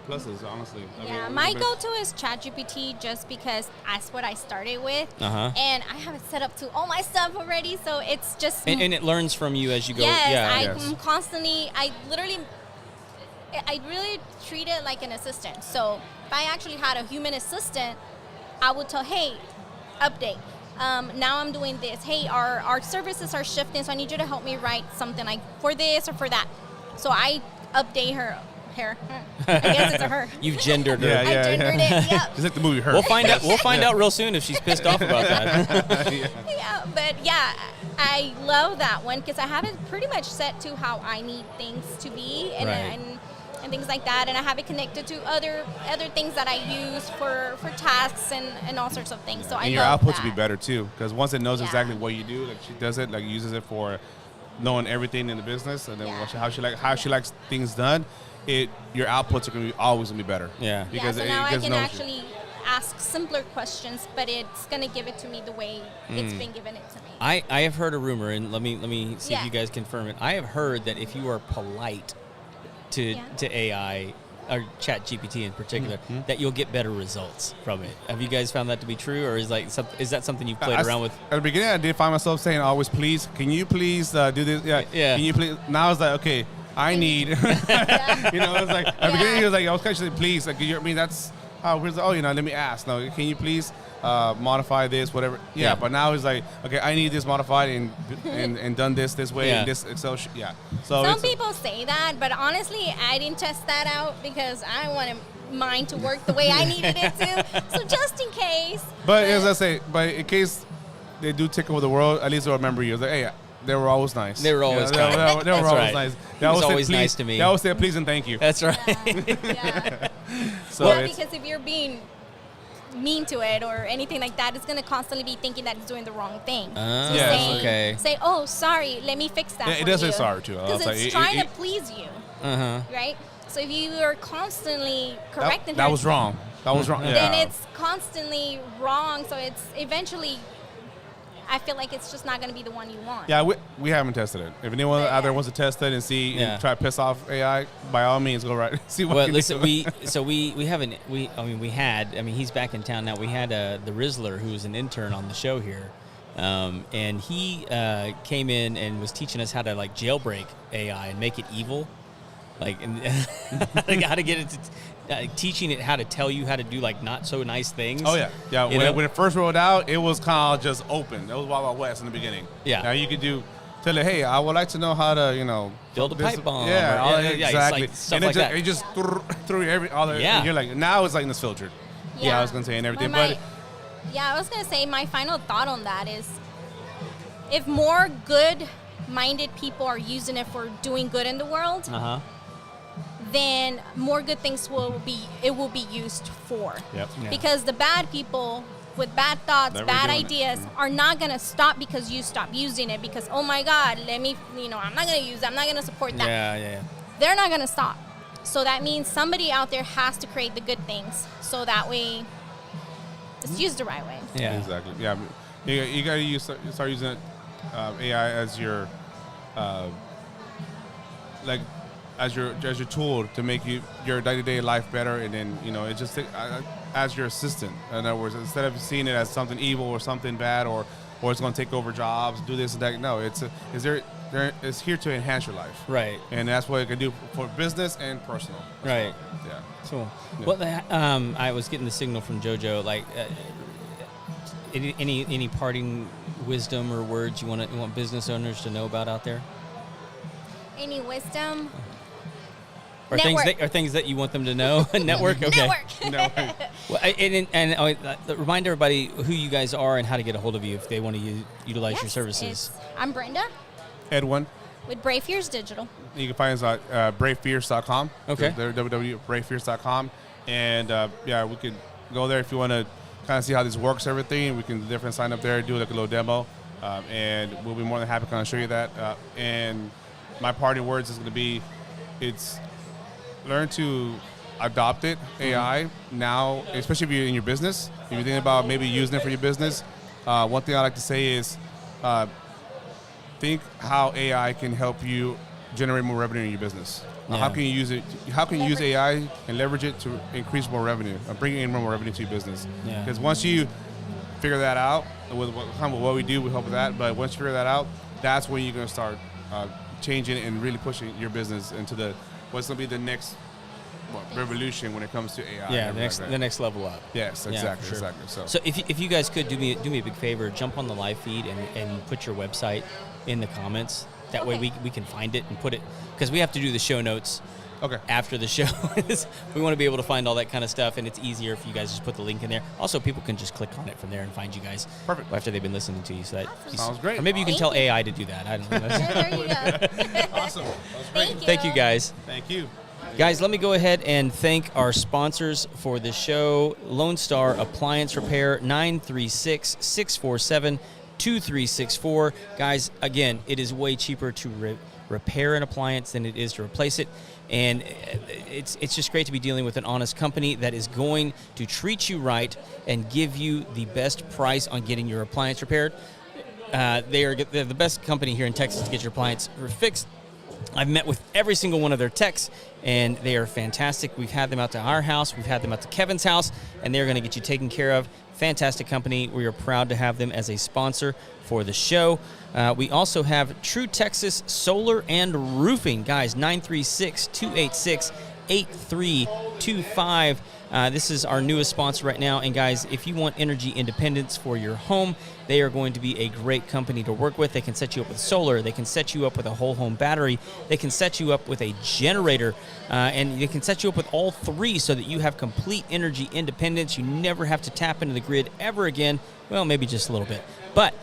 pluses, honestly. Yeah, my go-to is ChatGPT just because that's what I started with, and I have it set up to all my stuff already, so it's just. And it learns from you as you go. Yes, I'm constantly. I really treat it like an assistant. So if I actually had a human assistant, I would tell, hey, update. Now I'm doing this. Hey, our services are shifting, so I need you to help me write something like for this or for that. So I update her. I guess it's a her. You've gendered her. I gendered it. Yep. It's like the movie Her. We'll find out. We'll find out real soon if she's pissed off about that. I love that one because I have it pretty much set to how I need things to be and things like that, and I have it connected to other things that I use for tasks and all sorts of things. So and your outputs will be better too, because once it knows exactly what you do, like she does it, like uses it for knowing everything in the business, and then how she likes things done. Your outputs are always gonna be better. Yeah. Because so now I can actually ask simpler questions, but it's gonna give it to me the way it's been given it to me. I have heard a rumor, and let me see if you guys confirm it. I have heard that if you are polite to AI or ChatGPT in particular, that you'll get better results from it. Have you guys found that to be true, or is that something you've played around with? At the beginning, I did find myself saying always, please, can you please do this? Yeah. Can you please? Now it's like, okay, I need. It's like at the beginning, he was like, I was kind of saying, please, like, that's how. Let me ask. No, can you please modify this, whatever? Yeah. But now it's like, okay, I need this modified and done this way in this Excel sheet. Yeah. So some people say that, but honestly, I didn't test that out because I wanted mine to work the way I needed it to. So just in case. But as I say, in case they do take over the world, at least they'll remember you. It's like, hey, they were always nice. They were always kind. They were always nice. They was always nice to me. They always say please and thank you. That's right. Yeah. Because if you're being mean to it or anything like that, it's going to constantly be thinking that it's doing the wrong thing. Say, oh, sorry, let me fix that for you. It does say sorry, too. Because it's trying to please you, right? So if you are constantly correcting that was wrong. That was wrong. Then it's constantly wrong, so it's eventually... I feel like it's just not going to be the one you want. Yeah, we haven't tested it. If anyone out there wants to test it and see and try to piss off AI, by all means, go right. See what. Well, listen, we haven't. He's back in town now. We had the Rizzler, who was an intern on the show here, and he came in and was teaching us how to like jailbreak AI and make it evil. Like, and how to get it to, teaching it how to tell you how to do like not so nice things. Oh, yeah. When it first rolled out, it was kind of just open. That was Wild Wild West in the beginning. Yeah. Now you could tell it, hey, I would like to know how to, build a pipe bomb. Yeah, exactly. It's like stuff and like that. It just threw and you're like, now it's like this filtered. Yeah, I was going to say, and everything. I was going to say my final thought on that is if more good-minded people are using it for doing good in the world, then more good things will be used for. Yep. Yeah. Because the bad people with bad thoughts, bad ideas are not going to stop because you stop using it because, oh my God, I'm not going to use it. I'm not going to support that. Yeah. They're not going to stop. So that means somebody out there has to create the good things so that way it's used the right way. Yeah. Exactly. Yeah. You got to start using AI as your as your tool to make your day-to-day life better, and then it's just as your assistant. In other words, instead of seeing it as something evil or something bad or it's going to take over jobs, do this and that. No, it's here to enhance your life. Right. And that's what it can do for business and personal. Right. Well. Yeah. Cool. Yeah. Well, I was getting the signal from JoJo. Like, any parting wisdom or words you want business owners to know about out there? Any wisdom? Or things that you want them to know? Network? Okay. Network. Well, remind everybody who you guys are and how to get a hold of you if they want to utilize your services. I'm Brenda. Edwin. With Brave Fears Digital. You can find us at bravefierce.com. Okay. They're www.bravefierce.com. And, we can go there if you want to kind of see how this works, everything. We can definitely sign up there, do like a little demo. And we'll be more than happy to kind of show you that. And my parting words is going to be, it's learn to adopt it, AI, now, especially if you're in your business. If you're thinking about maybe using it for your business, one thing I like to say is think how AI can help you generate more revenue in your business. Yeah. How can you use it? How can you use AI and leverage it to increase more revenue, bring in more revenue to your business? Yeah. Because once you figure that out, with what we do, we help with that. But once you figure that out, that's when you're going to start changing and really pushing your business into what's going to be the next revolution when it comes to AI. Yeah, the next level up. Yes, exactly, sure. exactly. So if you guys could do me a big favor, jump on the live feed and put your website in the comments. That way we can find it and put it, because we have to do the show notes after the show. We want to be able to find all that kind of stuff, and it's easier if you guys just put the link in there. Also, people can just click on it from there and find you guys. Perfect. After they've been listening to you. So that sounds great. Or maybe you can tell AI to do that. I don't know. There you go. Awesome. That was great. Thank you, guys. Thank you. Guys, let me go ahead and thank our sponsors for the show. Lone Star Appliance Repair, 936-647-2364. Guys, again, it is way cheaper to repair an appliance than it is to replace it. And it's just great to be dealing with an honest company that is going to treat you right and give you the best price on getting your appliance repaired. They're the best company here in Texas to get your appliance fixed. I've met with every single one of their techs, and they are fantastic. We've had them out to our house. We've had them out to Kevin's house, and they're going to get you taken care of. Fantastic company. We are proud to have them as a sponsor for the show. We also have True Texas Solar and Roofing. Guys, 936-286-8325. This is our newest sponsor right now. And guys, if you want energy independence for your home, they are going to be a great company to work with. They can set you up with solar. They can set you up with a whole home battery. They can set you up with a generator. And they can set you up with all three so that you have complete energy independence. You never have to tap into the grid ever again. Well, maybe just a little bit. But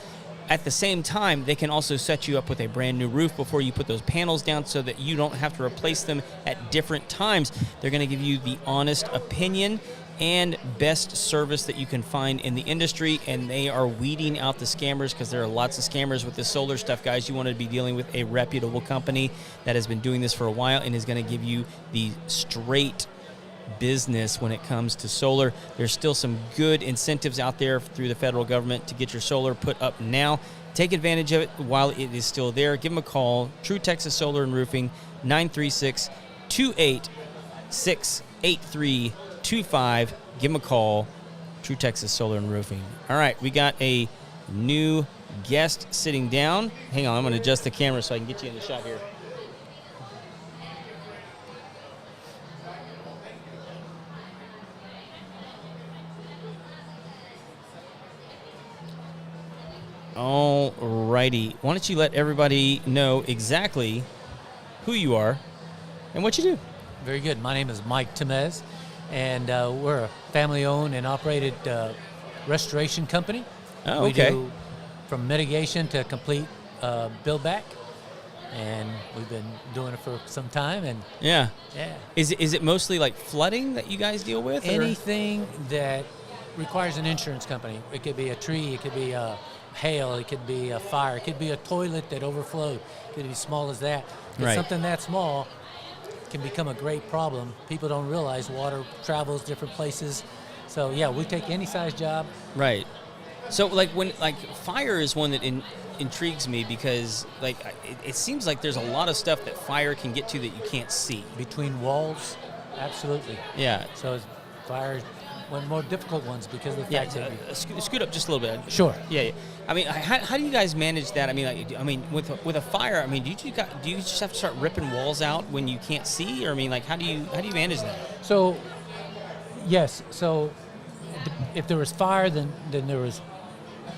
at the same time, they can also set you up with a brand new roof before you put those panels down so that you don't have to replace them at different times. They're going to give you the honest opinion and best service that you can find in the industry, and they are weeding out the scammers because there are lots of scammers with this solar stuff, guys. You want to be dealing with a reputable company that has been doing this for a while and is going to give you the straight business when it comes to solar. There's still some good incentives out there through the federal government to get your solar put up now. Take advantage of it while it is still there. Give them a call. True Texas Solar and Roofing, 936-286-8325. Give them a call. True Texas Solar and Roofing. All right, we got a new guest sitting down. Hang on, I'm going to adjust the camera so I can get you in the shot here. All righty. Why don't you let everybody know exactly who you are and what you do? Very good. My name is Mike Temez, and we're a family-owned and operated restoration company. Oh, we okay. do from mitigation to complete build back, and we've been doing it for some time. And Yeah. yeah, Is it mostly like flooding that you guys deal with? or- anything that requires an insurance company. It could be a tree, it could be a hail, it could be a fire, it could be a toilet that overflowed. It could be small as that. But Right. something that small can become a great problem. People don't realize water travels different places. So yeah, we take any size job. Right. So like fire is one that intrigues me because it seems like there's a lot of stuff that fire can get to that you can't see. Between walls, absolutely. Yeah. So it's fire, one of the more difficult ones because of the Yeah. fact that Scoot up just a little bit. Sure. Yeah. I mean, how do you guys manage that? I mean, with a fire, I mean, do you just have to start ripping walls out when you can't see, or I mean, like, how do you manage that? So, yes. So, if there was fire, then there was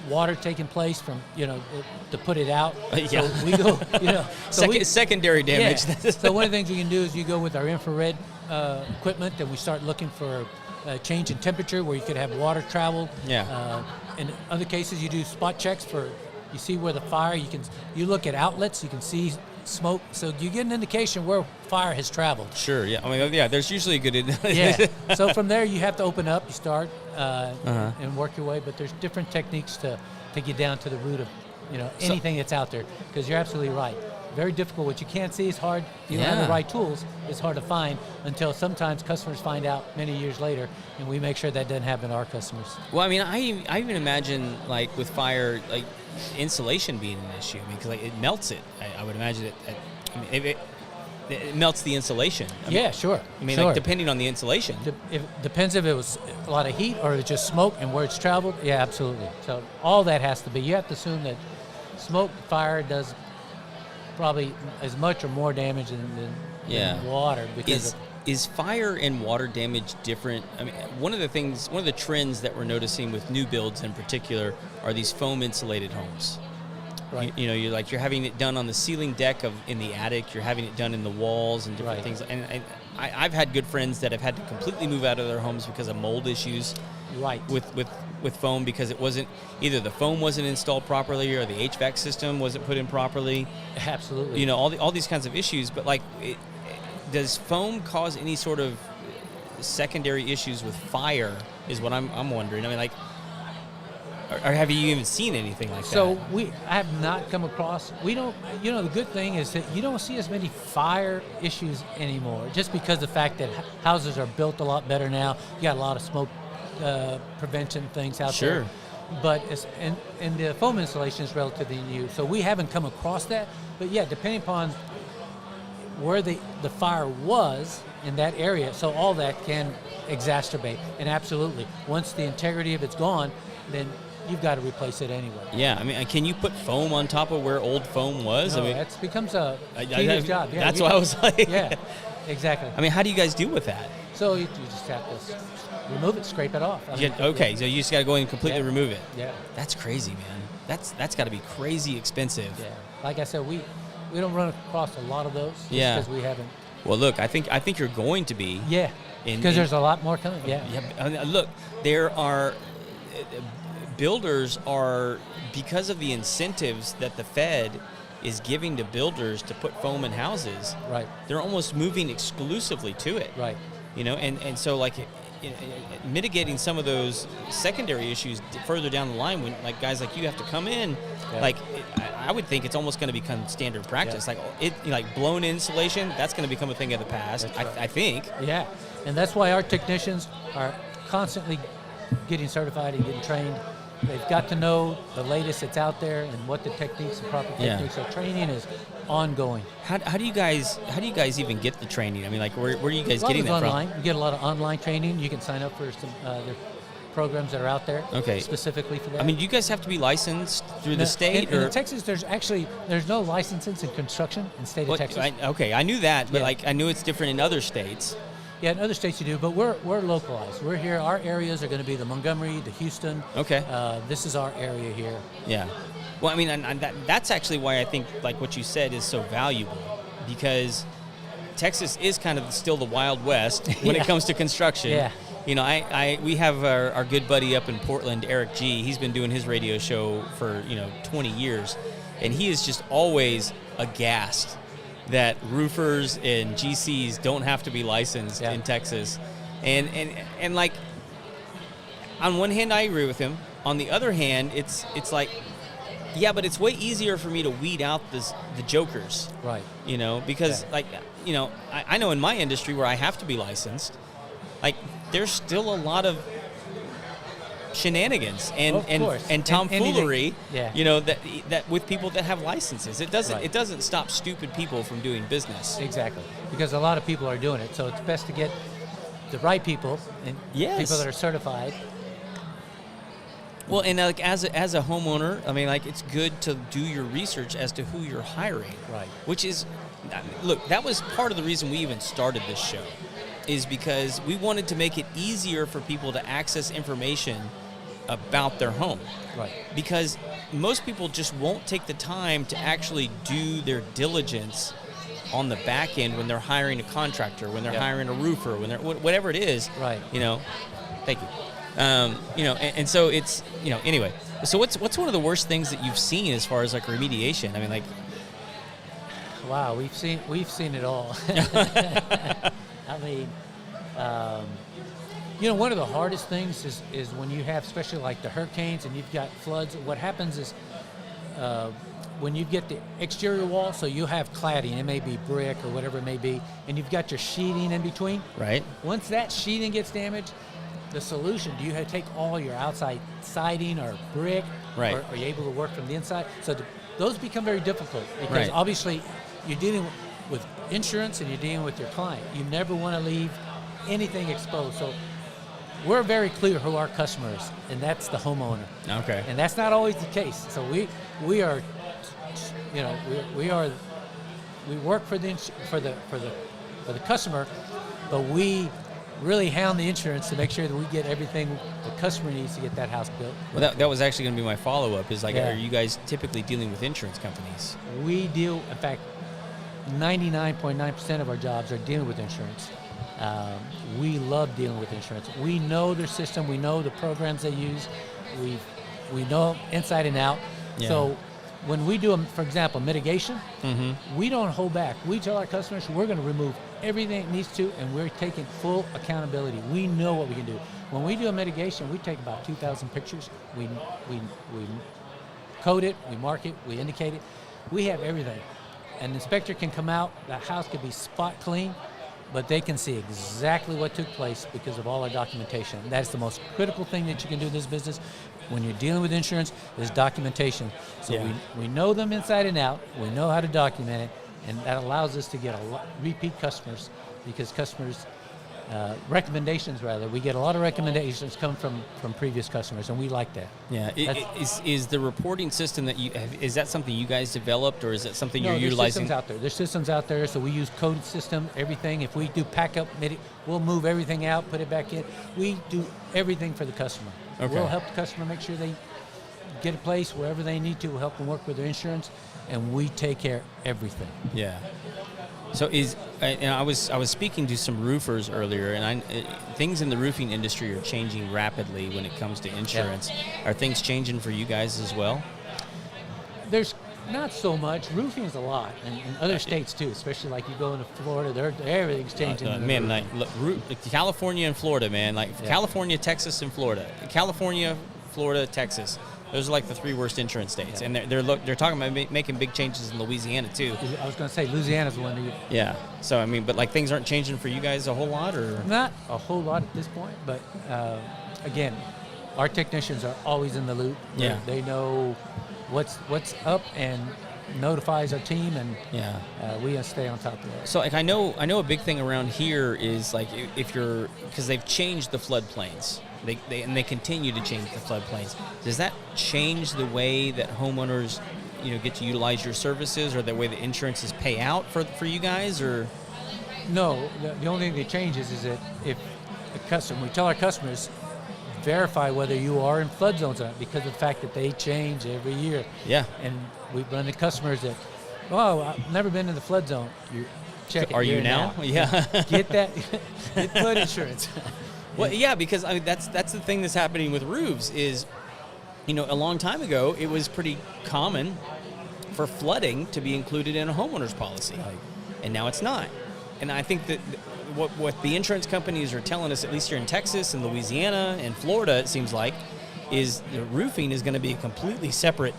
water taking place from to put it out. Yeah. So we go. So Secondary damage. Yeah. So one of the things we can do is you go with our infrared equipment, and we start looking for a change in temperature where you could have water travel. Yeah. In other cases, you do spot checks you see where the fire. You look at outlets. You can see smoke, so you get an indication where fire has traveled. Sure. Yeah. I mean, yeah. There's usually a good. Yeah. So from there, you have to open up. You start and work your way. But there's different techniques to get down to the root of anything that's out there. Because you're absolutely right. Very difficult. What you can't see is hard. If you don't have the right tools, it's hard to find until sometimes customers find out many years later, and we make sure that doesn't happen to our customers. Well, I mean, I even imagine like with fire, like insulation being an issue. I mean, because like it melts it. I would imagine it melts the insulation. I mean, Sure. I mean, sure. like depending on the insulation. It depends if it was a lot of heat or it's just smoke and where it's traveled. Yeah, absolutely. So all that has to be. You have to assume that smoke, fire does probably as much or more damage than water. Because Is fire and water damage different? I mean, one of the trends that we're noticing with new builds in particular are these foam insulated homes. Right. You're having it done on the ceiling deck in the attic. You're having it done in the walls and different Right. things. And I've had good friends that have had to completely move out of their homes because of mold issues. Right. With foam, because it wasn't either the foam wasn't installed properly or the HVAC system wasn't put in properly. Absolutely. All these kinds of issues. But like, does foam cause any sort of secondary issues with fire? Is what I'm wondering. I mean, like, or have you even seen anything like that? So I have not come across. We don't. The good thing is that you don't see as many fire issues anymore, just because of the fact that houses are built a lot better now. You got a lot of smoke prevention things out there. Sure. But and the foam insulation is relatively new, so we haven't come across that. But yeah, depending upon where the fire was in that area, so all that can exacerbate. And absolutely, once the integrity of it's gone, then you've got to replace it anyway. Yeah, I mean, can you put foam on top of where old foam was? No, I mean, it becomes a tedious job. Yeah, that's what I was like. Yeah, exactly. I mean, how do you guys deal with that? So you just have to remove it, scrape it off. Okay, so you just got to go in and completely remove it. Yeah. That's crazy, man. That's got to be crazy expensive. Yeah. Like I said, we don't run across a lot of those because we haven't. Well, look, I think you're going to be. Yeah. Because there's a lot more coming. Yeah. Yeah. Look, there are builders are, because of the incentives that the Fed is giving to builders to put foam in houses. Right. They're almost moving exclusively to it. Right. And so like mitigating some of those secondary issues further down the line when like guys like you have to come in, like I would think it's almost going to become standard practice. Like blown insulation, that's going to become a thing of the past. Right. I think. Yeah, and that's why our technicians are constantly getting certified and getting trained. They've got to know the latest that's out there and what the techniques, the proper techniques. So training is ongoing. How do you guys even get the training? I mean, like where are you guys getting that online. from? You get a lot of online training. You can sign up for some the programs that are out there. Okay. Specifically for that. I mean, do you guys have to be licensed through the state? In Texas, there's no licenses in construction in the state of Texas. I knew that, but like I knew it's different in other states. Yeah, in other states you do, but we're localized. We're here. Our areas are going to be the Montgomery, the Houston. Okay. This is our area here. Yeah. Well, I mean, and that's actually why I think like what you said is so valuable, because Texas is kind of still the Wild West when it comes to construction. Yeah. You know, we have our good buddy up in Portland, Eric G. He's been doing his radio show for 20 years, and he is just always aghast that roofers and GCs don't have to be licensed in Texas, and like, on one hand I agree with him. On the other hand, it's like, yeah, but it's way easier for me to weed out the jokers, Right? Because I know in my industry where I have to be licensed, like there's still a lot of shenanigans and tomfoolery, that with people that have licenses. It doesn't stop stupid people from doing business. Exactly, because a lot of people are doing it. So it's best to get the right people and people that are certified. Well, and like as a homeowner, I mean, like it's good to do your research as to who you're hiring. Right. Which is, look, that was part of the reason we even started this show, is because we wanted to make it easier for people to access information about their home. Right. Because most people just won't take the time to actually do their diligence on the back end when they're hiring a contractor, when they're hiring a roofer, when they're whatever it is. Right. Thank you. And so it's, anyway. So what's one of the worst things that you've seen as far as like remediation? I mean, like, wow, we've seen it all. I mean, one of the hardest things is when you have, especially like the hurricanes and you've got floods. What happens is when you get the exterior wall, so you have cladding, it may be brick or whatever it may be, and you've got your sheeting in between. Right. Once that sheeting gets damaged, the solution, do you have to take all your outside siding or brick? Right. Or are you able to work from the inside? So those become very difficult because obviously you're dealing with insurance and you're dealing with your client. You never want to leave anything exposed. So we're very clear who our customer is, and that's the homeowner. Okay. And that's not always the case. So we are, we work for the customer, but we really hound the insurance to make sure that we get everything the customer needs to get that house built. Well, that was actually going to be my follow-up, is like, are you guys typically dealing with insurance companies? We deal, in fact, 99.9% of our jobs are dealing with insurance. We love dealing with insurance. We know their system. We know the programs they use. We know inside and out. Yeah. So when we do, for example, mitigation, we don't hold back. We tell our customers we're going to remove everything it needs to, and we're taking full accountability. We know what we can do. When we do a mitigation, we take about 2,000 pictures. We code it, we mark it, we indicate it. We have everything. An inspector can come out, the house could be spot clean, but they can see exactly what took place because of all our documentation. That's the most critical thing that you can do in this business when you're dealing with insurance is documentation. So we know them inside and out, we know how to document it, and that allows us to get a lot repeat customers because customers, recommendations rather, we get a lot of recommendations come from previous customers, and we like that. Yeah, is the reporting system that you have, is that something you guys developed, or is that something you're utilizing? There's systems out there, so we use coded system, everything. If we do pack up, we'll move everything out, put it back in. We do everything for the customer. Okay. We'll help the customer make sure they get a place wherever they need to. We'll help them work with their insurance, and we take care of everything. Yeah. So I was speaking to some roofers earlier, and things in the roofing industry are changing rapidly when it comes to insurance. Yeah. Are things changing for you guys as well? There's not so much. Roofing is a lot, and in other states too, especially like you go into Florida, everything's changing. Man, like California and Florida, man. California, Texas, and Florida. California, Florida, Texas. Those are like the three worst insurance states, and they're talking about making big changes in Louisiana too. I was going to say Louisiana's one. Yeah. So I mean, but like things aren't changing for you guys a whole lot, or not a whole lot at this point. But again, our technicians are always in the loop. Yeah. They know what's up and notifies our team, and we stay on top of that. So like I know a big thing around here is like because they've changed the floodplains. They continue to change the floodplains. Does that change the way that homeowners, get to utilize your services, or the way the insurances pay out for you guys, or? No, the only thing that changes is that if the customer, we tell our customers, verify whether you are in flood zones or not because of the fact that they change every year. Yeah. And we've run into customers that, oh, I've never been in the flood zone. You check it. Are you now? Yeah. Get flood insurance. Well, yeah, because I mean that's the thing that's happening with roofs is, a long time ago it was pretty common for flooding to be included in a homeowner's policy, Right. and now it's not. And I think that what the insurance companies are telling us, at least here in Texas and Louisiana and Florida, it seems like, is the roofing is going to be a completely separate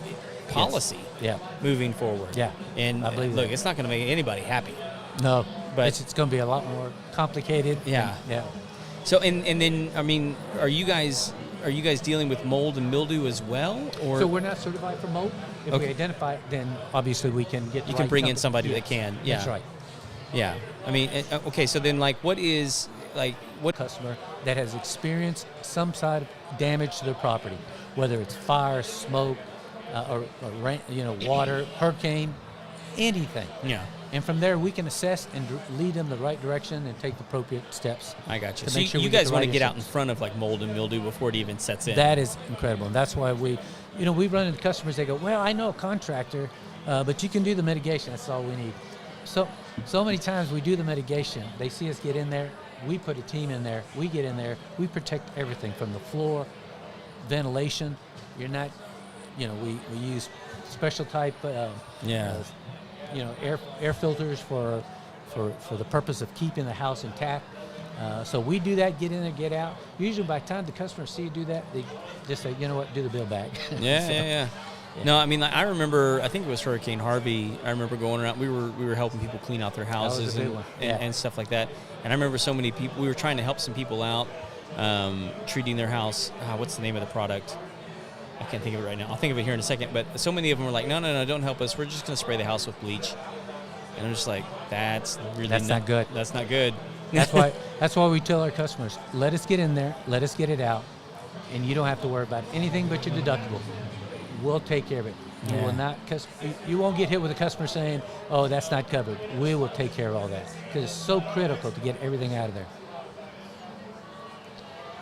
policy Yeah. moving forward. Yeah, And I believe look, that. it's not going to make anybody happy. No, But- it's going to be a lot more complicated. Yeah. Yeah. So and then I mean, are you guys dealing with mold and mildew as well, or So we're not certified for mold. If Okay. we identify it, then obviously we can get. you the can right bring in company. somebody Yes, that can? Yeah, That's right. Yeah, I mean, okay. So then, what Customer that has experienced some side of damage to their property, whether it's fire, smoke, or rain, water, hurricane, anything. Yeah, And from there, we can assess and lead them the right direction and take the appropriate steps. I got you. to So make sure you we get guys the want to right get out in insurance. front of like mold and mildew before it even sets in. That is incredible, and that's why we run into customers. They go, "Well, I know a contractor, but you can do the mitigation. That's all we need." So many times we do the mitigation. They see us get in there. We put a team in there. We get in there. We protect everything from the floor, ventilation. You're not, we use special type, air filters for the purpose of keeping the house intact. So we do that, get in there, get out. Usually by the time the customers see you do that, they just say, you know what, do the bill back. Yeah, So, yeah. No, I mean, like, I remember. I think it was Hurricane Harvey. I remember going around. We were helping people clean out their was a houses big and, one. and, Yeah. and stuff like that. And I remember so many people. We were trying to help some people out, treating their house. What's the name of the product? I can't think of it right now. I'll think of it here in a second. But so many of them were like, no, don't help us. We're just going to spray the house with bleach. And I'm just like, that's really not good. That's not good. That's why we tell our customers, let us get in there, let us get it out, and you don't have to worry about anything but your deductible. We'll take care of it. You Yeah. will not, you won't get hit with a customer saying, "Oh, that's not covered." We will take care of all that because it's so critical to get everything out of there.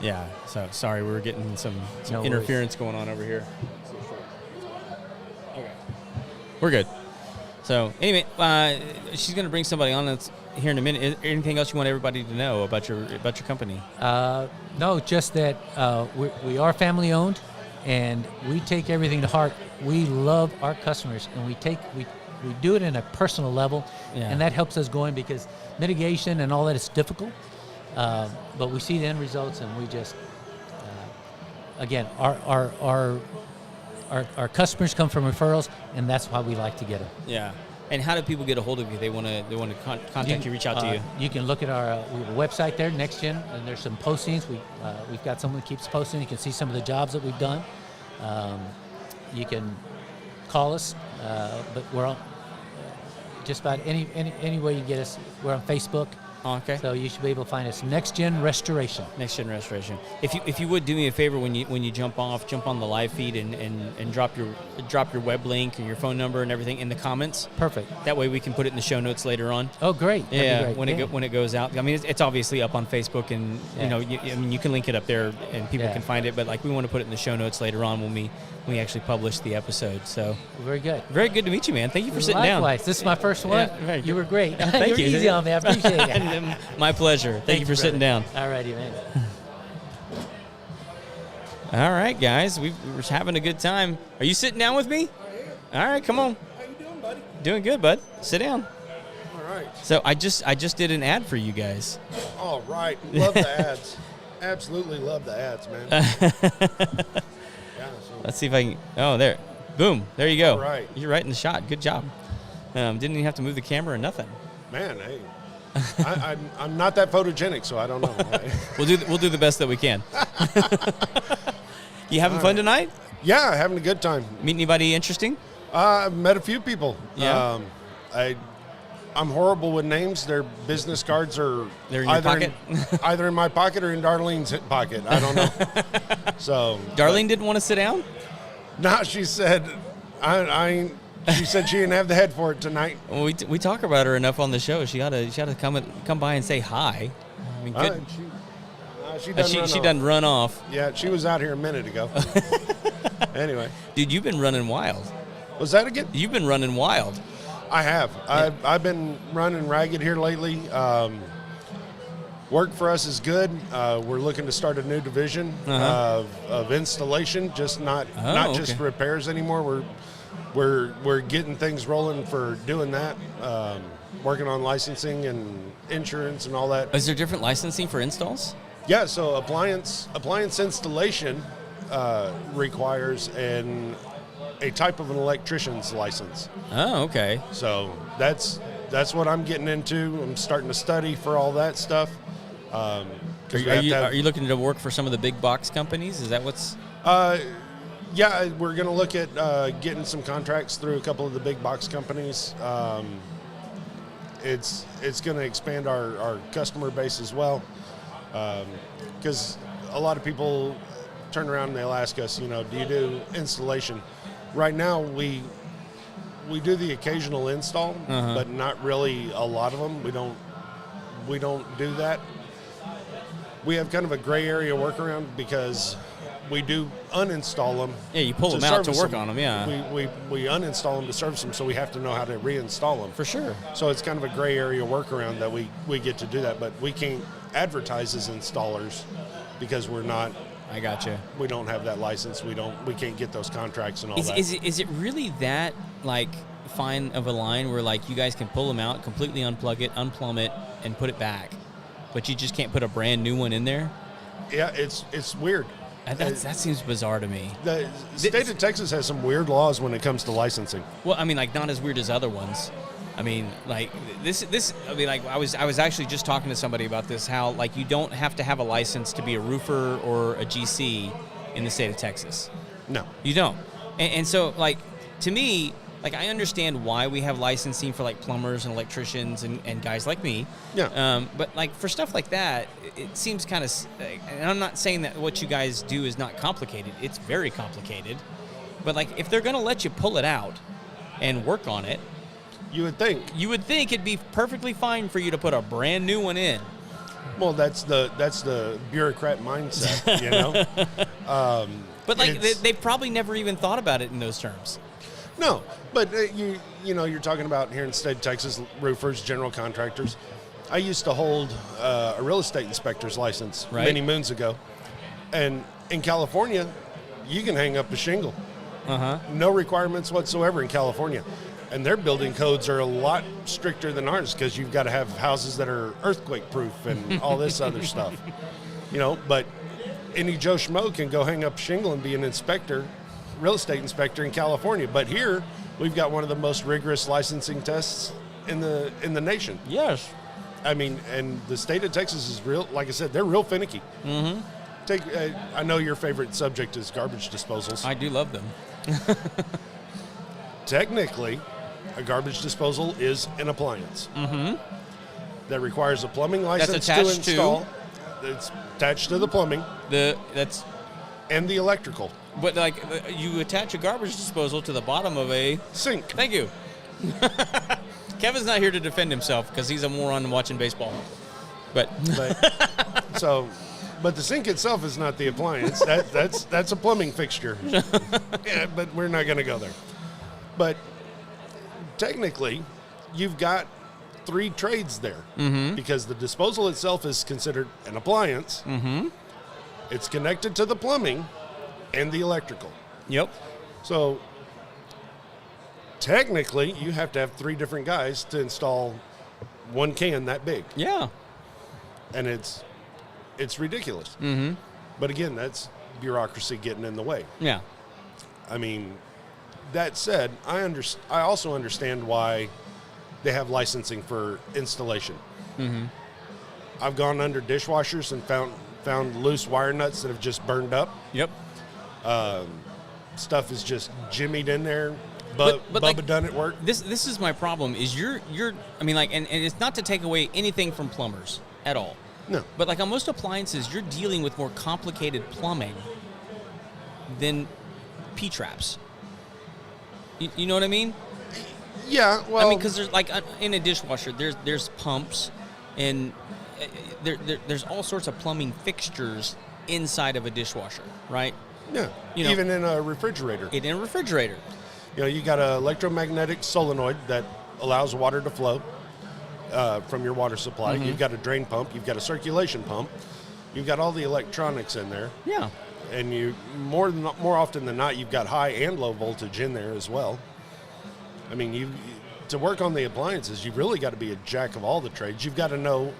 Yeah. So sorry, we were getting some No worries. interference going on over here. Okay. We're good. So anyway, she's going to bring somebody on that's here in a minute. Is there anything else you want everybody to know about your company? No, just that we are family owned, and we take everything to heart. We love our customers, and we do it in a personal level, Yeah. and that helps us going because mitigation and all that is difficult. But we see the end results, and we just again our customers come from referrals, and that's why we like to get them. Yeah. And how do people get a hold of you? They want to contact you, reach out to you. You can look at we have a website there, NextGen, and there's some postings. We've got someone that keeps posting. You can see some of the jobs that we've done. You can call us, but we're on just about any way you get us. We're on Facebook. Oh, okay. So you should be able to find us. NextGen Restoration. Next Gen Restoration. If you would do me a favor when you jump on the live feed and drop your web link and your phone number and everything in the comments. Perfect. That way we can put it in the show notes later on. Oh, great. That'd be great. When it goes out. I mean, it's obviously up on Facebook, and Yeah. you can link it up there and people Yeah. can find it. But like we want to put it in the show notes later on when we actually publish the episode. So Very good. very good to meet you, man. Thank you for sitting down. Likewise. This is my first one. Yeah, very you were great. Thank you were you. easy on me. I appreciate it. My pleasure. Thank you for sitting down. All righty, man. All right, guys, we were having a good time. Are you sitting down with me? All right, come on. How you doing, buddy? Doing good, bud. Sit down. All right. So I just did an ad for you guys. All right. Love the ads. Absolutely love the ads, man. Yeah, so Let's see if I can. Oh, there. Boom. There you go. All right. You're right in the shot. Good job. Didn't even have to move the camera or nothing. man, hey, I'm not that photogenic, so I don't know. We'll do the best that we can. You having fun tonight? Yeah, having a good time. Meet anybody interesting? I've met a few people. Yeah. I'm horrible with names. Their business cards are They're in your pocket? either in my pocket or in Darlene's hip pocket. I don't know. So Darlene didn't want to sit down? no, she said, she said she didn't have the head for it tonight. Well, we talk about her enough on the show. She ought to come by and say hi. I mean, good. She done run off. Yeah, she was out here a minute ago. Anyway. Dude, you've been running wild. Was that again? You've been running wild. I have. Yeah. I've been running ragged here lately. Work for us is good. We're looking to start a new division of installation, just not just repairs anymore. We're getting things rolling for doing that. Working on licensing and insurance and all that. Is there different licensing for installs? Yeah, so appliance installation requires a type of an electrician's license. Oh, okay. So that's what I'm getting into. I'm starting to study for all that stuff. Are you looking to work for some of the big box companies? Is that what's? Yeah, we're going to look at getting some contracts through a couple of the big box companies. It's going to expand our customer base as well, because a lot of people turn around and they'll ask us, do you do installation? Right now, we do the occasional install, but not really a lot of them. We don't do that. We have kind of a gray area workaround because we do uninstall them. Yeah, you pull them out to work on them, yeah. We uninstall them to service them, so we have to know how to reinstall them. For sure. So it's kind of a gray area workaround that we get to do that, but we can't advertise as installers because we're not. I gotcha. We don't have that license. We can't get those contracts and all that. Is it really that fine of a line where you guys can pull them out, completely unplug it, unplumb it, and put it back, but you just can't put a brand new one in there? Yeah, it's weird. That seems bizarre to me. The state of Texas has some weird laws when it comes to licensing. Well, I mean, not as weird as other ones. I mean, this. I mean, I was actually just talking to somebody about this. How you don't have to have a license to be a roofer or a GC in the state of Texas. No, you don't. And so, to me, I understand why we have licensing for plumbers and electricians and guys like me. Yeah. But for stuff like that, it seems kind of. And I'm not saying that what you guys do is not complicated. It's very complicated. But if they're going to let you pull it out and work on it, you would think it'd be perfectly fine for you to put a brand new one in. Well, that's the bureaucrat mindset, But they probably never even thought about it in those terms. No, but you're talking about here in the state of Texas, roofers, general contractors. I used to hold a real estate inspector's license many moons ago, and in California, you can hang up a shingle. No requirements whatsoever in California, and their building codes are a lot stricter than ours because you've got to have houses that are earthquake proof and all this other stuff. But any Joe Schmo can go hang up a shingle and be an inspector. Real estate inspector in California, but here we've got one of the most rigorous licensing tests in the nation. Yes, I mean, and the state of Texas is real. Like I said, they're real finicky. I know your favorite subject is garbage disposals. I do love them. Technically, a garbage disposal is an appliance that requires a plumbing license to install. It's attached to the plumbing. And the electrical. But you attach a garbage disposal to the bottom of a sink. Thank you. Kevin's not here to defend himself because he's a moron watching baseball. But the sink itself is not the appliance. That's a plumbing fixture. Yeah, but we're not going to go there. But technically, you've got 3 trades there because the disposal itself is considered an appliance. It's connected to the plumbing and the electrical. Yep. So technically, you have to have 3 different guys to install one can that big. Yeah. And it's ridiculous. But again, that's bureaucracy getting in the way. Yeah. I mean, that said, I also understand why they have licensing for installation. I've gone under dishwashers and found loose wire nuts that have just burned up. Yep. Stuff is just jimmied in there. But Bubba done it work. This is my problem. Is you're I mean and it's not to take away anything from plumbers at all. No. But on most appliances, you're dealing with more complicated plumbing than P-traps. You know what I mean? Yeah. Well, I mean, because there's in a dishwasher, there's pumps and there's all sorts of plumbing fixtures inside of a dishwasher, right? Yeah, even in a refrigerator. In a refrigerator. You got an electromagnetic solenoid that allows water to flow from your water supply. You've got a drain pump. You've got a circulation pump. You've got all the electronics in there. Yeah. And you more often than not, you've got high and low voltage in there as well. I mean, to work on the appliances, you've really got to be a jack of all the trades. You've got to know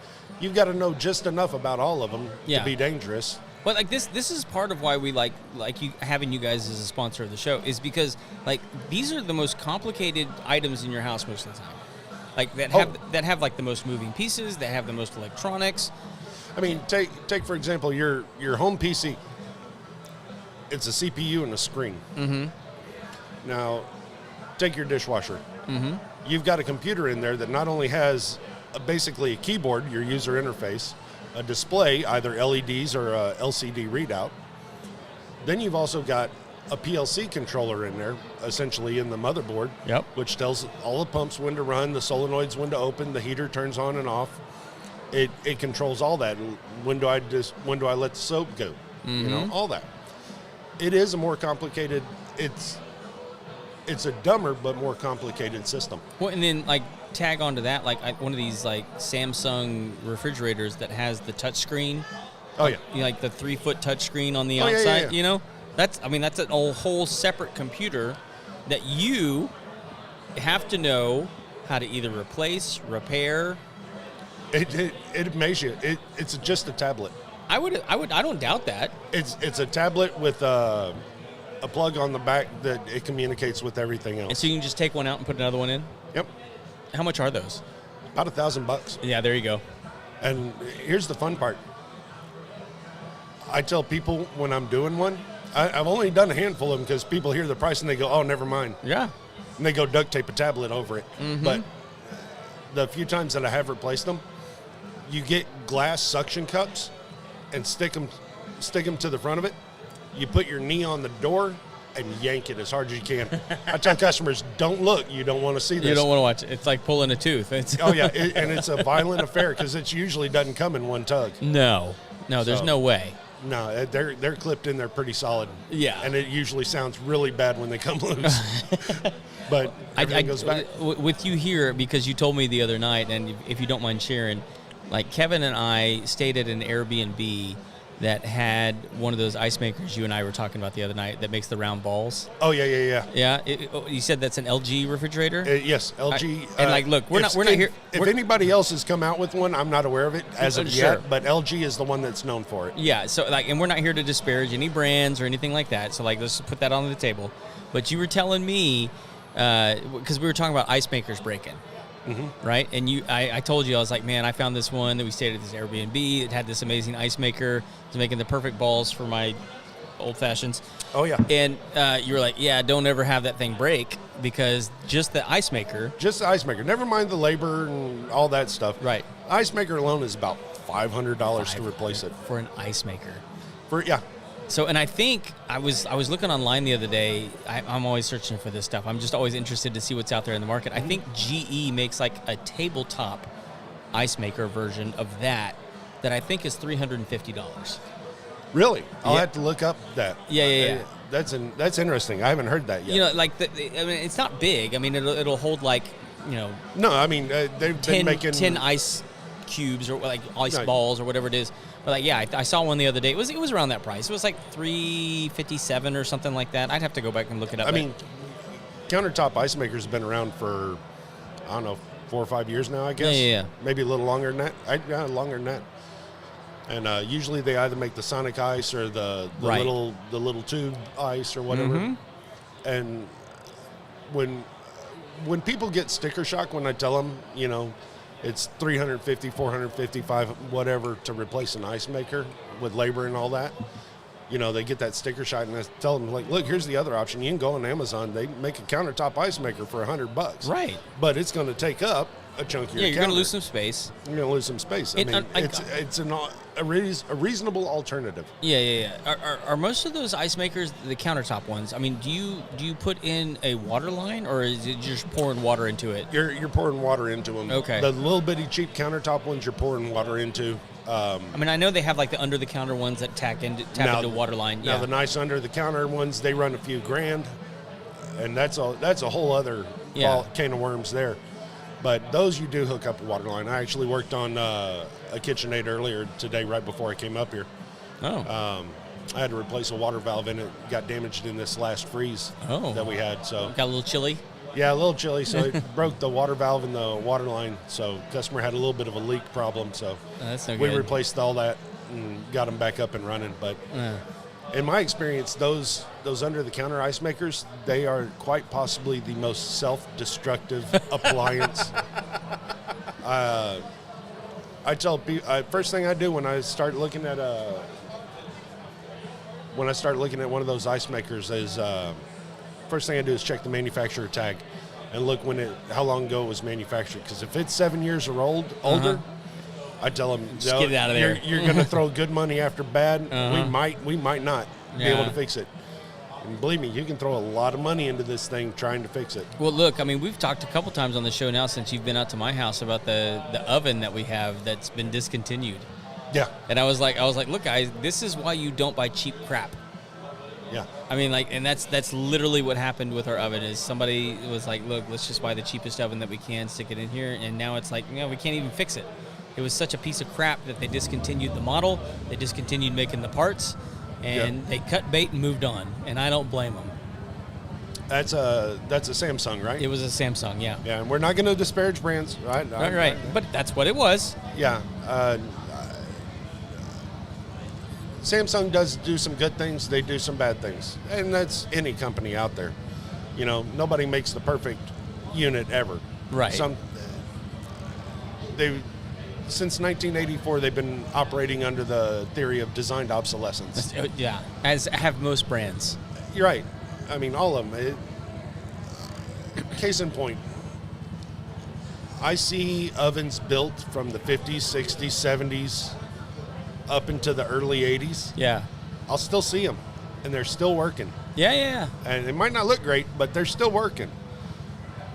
just enough about all of them to be dangerous. Well, like this is part of why we like you having you guys as a sponsor of the show, is because like these are the most complicated items in your house most of the time. Like that have like the most moving pieces, that have the most electronics. I mean, take for example your home PC. It's a CPU and a screen. Mm-hmm. Now, take your dishwasher. Mm-hmm. You've got a computer in there that not only has basically a keyboard, your user interface, a display, either LEDs or a LCD readout. Then you've also got a PLC controller in there, essentially in the motherboard, which tells all the pumps when to run, the solenoids when to open, the heater turns on and off. It controls all that. When do I let the soap go? Mm-hmm. All that. It is a more complicated. It's a dumber but more complicated system. Well, and then like tag onto that, like one of these like Samsung refrigerators that has the touch screen. Oh yeah. Like the 3-foot touch screen on the outside. Yeah. That's a whole separate computer that you have to know how to either replace, repair. It amazes you. It's just a tablet. I don't doubt that. It's a tablet with a plug on the back that it communicates with everything else. And so you can just take one out and put another one in? Yep. How much are those? About $1,000. Yeah, there you go. And here's the fun part. I tell people when I'm doing one, I've only done a handful of them because people hear the price and they go, oh, never mind. Yeah. And they go duct tape a tablet over it. Mm-hmm. But the few times that I have replaced them, you get glass suction cups and stick them to the front of it. You put your knee on the door and yank it as hard as you can. I tell customers, don't look. You don't want to see this. You don't want to watch it. It's like pulling a tooth. Oh, yeah. And it's a violent affair because it usually doesn't come in one tug. No, there's no way. No, they're clipped in there pretty solid. Yeah. And it usually sounds really bad when they come loose. But everything goes back. With you here, because you told me the other night, and if you don't mind sharing, like Kevin and I stayed at an Airbnb that had one of those ice makers you and I were talking about the other night that makes the round balls. Oh, yeah. Yeah, you said that's an LG refrigerator? Yes, LG. Look, we're not here. If anybody else has come out with one, I'm not aware of it as of yet, but LG is the one that's known for it. Yeah, so and we're not here to disparage any brands or anything like that, so let's put that on the table. But you were telling me, because we were talking about ice makers breaking. Mm-hmm. Right, and I told you, I was like, man, I found this one that we stayed at this Airbnb. It had this amazing ice maker. It was making the perfect balls for my old fashions. Oh yeah. And you were like, yeah, don't ever have that thing break because just the ice maker. Never mind the labor and all that stuff. Right. Ice maker alone is about $500 to replace it for an ice maker. Yeah. So, and I think I was looking online the other day. I'm always searching for this stuff. I'm just always interested to see what's out there in the market. I think GE makes like a tabletop ice maker version of that I think is $350. Really? I'll have to look up that. Yeah. That's interesting. I haven't heard that yet. It's not big. I mean, it'll hold like, No, I mean, they've been making 10 ice cubes or like ice balls or whatever it is. But I saw one the other day. It was around that price. It was like $357 or something like that. I'd have to go back and look it up. I mean, countertop ice makers have been around for, I don't know, 4 or 5 years now, I guess. Yeah. Maybe a little longer than that. Longer than that. And usually they either make the Sonic ice or the little tube ice or whatever. Mm-hmm. And when people get sticker shock when I tell them, it's $350, $450, $500, whatever to replace an ice maker with labor and all that. They get that sticker shock, and I tell them, like, look, here's the other option. You can go on Amazon. They make a countertop ice maker for $100. Right. But it's going to take up a chunk of your Yeah, you're going to counter. lose some space. You're going to lose some space. I mean, it's a reasonable alternative. Yeah. Are most of those ice makers the countertop ones? I mean, do you put in a water line, or is it just pouring water into it? You're pouring water into them. Okay. The little bitty cheap countertop ones you're pouring water into. I mean, I know they have like the under the counter ones that tap into water line. Now Yeah. the nice under the counter ones, they run a few grand, and that's a whole other can of worms there. But those you do hook up a water line. I actually worked on a KitchenAid earlier today, right before I came up here. Oh. I had to replace a water valve in it. Got damaged in this last freeze that we had. So Got a little chilly. yeah, a little chilly. So it broke the water valve in the water line. So customer had a little bit of a leak problem. So That's no we good. replaced all that and got them back up and running. But in my experience, those under the counter ice makers, they are quite possibly the most self-destructive appliance. I tell people, first thing I do when I start looking at one of those ice makers is first thing I do is check the manufacturer tag and look how long ago it was manufactured. Because if it's 7 years or older, I tell them, Just get it out of there. You're going to throw good money after bad. We might not be able to fix it. And believe me, you can throw a lot of money into this thing trying to fix it. Well, look, I mean, we've talked a couple times on the show now since you've been out to my house about the oven that we have that's been discontinued. Yeah. And I was like, look, guys, this is why you don't buy cheap crap. Yeah. I mean, like, and that's literally what happened with our oven. Is somebody was like, look, let's just buy the cheapest oven that we can, stick it in here, and now it's like, we can't even fix it. It was such a piece of crap that they discontinued the model, they discontinued making the parts, and they cut bait and moved on. And I don't blame them. That's a Samsung, right? It was a Samsung, yeah. Yeah, and we're not going to disparage brands, right? Right. But that's what it was. Yeah. Samsung does do some good things. They do some bad things. And that's any company out there. Nobody makes the perfect unit ever. Right. Since 1984, they've been operating under the theory of designed obsolescence. Yeah, as have most brands. You're right. I mean, all of them. Case in point, I see ovens built from the 50s, 60s, 70s, up into the early 80s. Yeah. I'll still see them, and they're still working. Yeah. And it might not look great, but they're still working.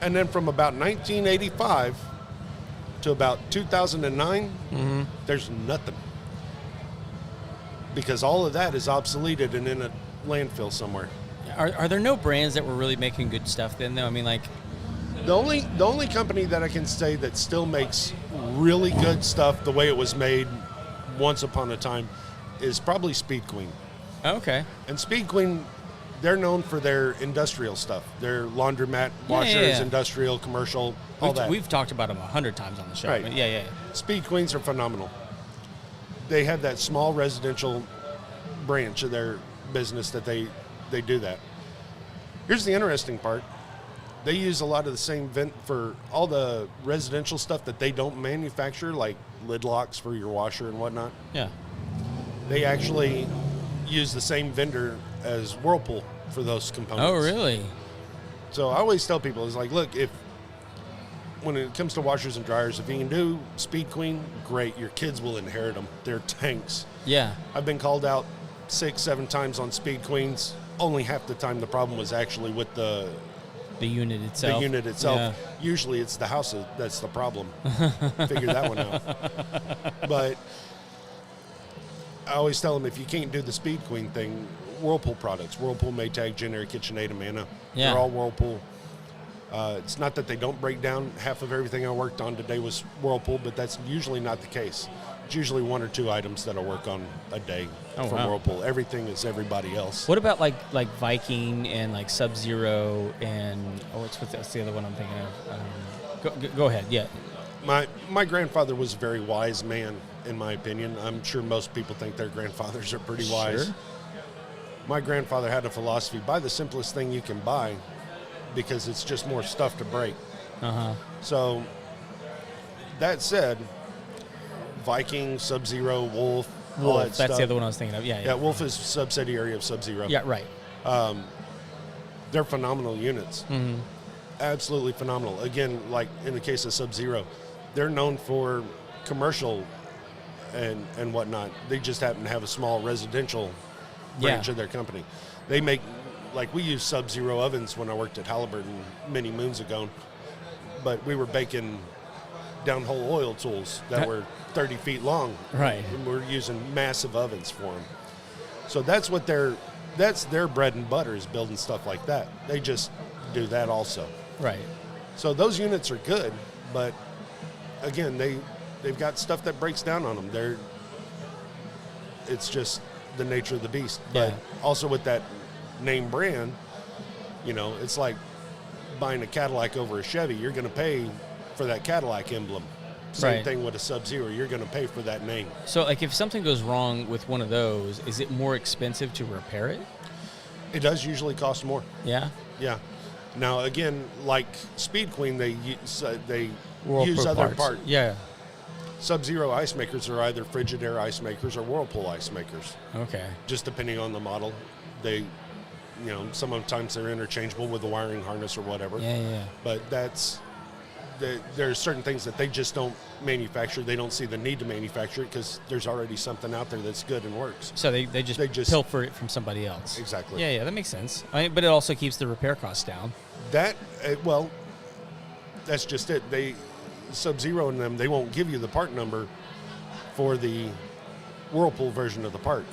And then from about 1985 to about 2009, there's nothing. Because all of that is obsoleted and in a landfill somewhere. Are there no brands that were really making good stuff then, though? I mean, like... The only company that I can say that still makes really good stuff the way it was made once upon a time is probably Speed Queen. Okay. And Speed Queen, they're known for their industrial stuff. Their laundromat, washers, industrial, commercial, all that. We've talked about them 100 times on the show. Right. Yeah. Speed Queens are phenomenal. They have that small residential branch of their business that they do that. Here's the interesting part. They use a lot of the same vent for all the residential stuff that they don't manufacture, like lid locks for your washer and whatnot. Yeah. They actually use the same vendor as Whirlpool for those components. Oh, really? So I always tell people, it's like, look, when it comes to washers and dryers, if you can do Speed Queen, great. Your kids will inherit them. They're tanks. Yeah. I've been called out 6-7 times on Speed Queens. Only half the time the problem was actually with the unit itself. Yeah. Usually it's the house that's the problem. Figure that one out. But I always tell them, if you can't do the Speed Queen thing, Whirlpool products. Whirlpool, Maytag, Generic, KitchenAid, Amana. Yeah. They're all Whirlpool. It's not that they don't break down. Half of everything I worked on today was Whirlpool, but that's usually not the case. It's usually 1 or 2 items that I work on a day from Whirlpool. Everything is everybody else. What about like Viking and like Sub-Zero and what's the other one I'm thinking of? Go ahead. Yeah. My grandfather was a very wise man, in my opinion. I'm sure most people think their grandfathers are pretty wise. Sure. My grandfather had a philosophy: buy the simplest thing you can buy, because it's just more stuff to break. So that said, Viking, Sub-Zero, Wolf, all that that's stuff. the other one I was thinking of. Yeah. Wolf is a subsidiary of Sub-Zero. Yeah, right. They're phenomenal units. absolutely phenomenal. Again, like in the case of Sub-Zero, they're known for commercial and whatnot. They just happen to have a small residential branch of their company. They make, like we used Sub-Zero ovens when I worked at Halliburton many moons ago, but we were baking downhole oil tools that were 30 feet long. Right. And we're using massive ovens for them. So that's their bread and butter, is building stuff like that. They just do that also. Right. So those units are good, but again, they've got stuff that breaks down on them. It's just the nature of the beast. But also with that name brand, it's like buying a Cadillac over a Chevy. You're going to pay for that Cadillac emblem. Same thing with a Sub-Zero. You're going to pay for that name. So, like, if something goes wrong with one of those, is it more expensive to repair it? It does usually cost more. Yeah? Yeah. Now, again, like Speed Queen, they use other parts. Yeah. Sub-Zero ice makers are either Frigidaire ice makers or Whirlpool ice makers. Okay. Just depending on the model. They, sometimes they're interchangeable with the wiring harness or whatever. Yeah. But there's certain things that they just don't manufacture. They don't see the need to manufacture it because there's already something out there that's good and works. So they just pilfer it from somebody else. Exactly. Yeah, that makes sense. But it also keeps the repair costs down. That's just it. Sub-Zero in them, they won't give you the part number for the Whirlpool version of the part.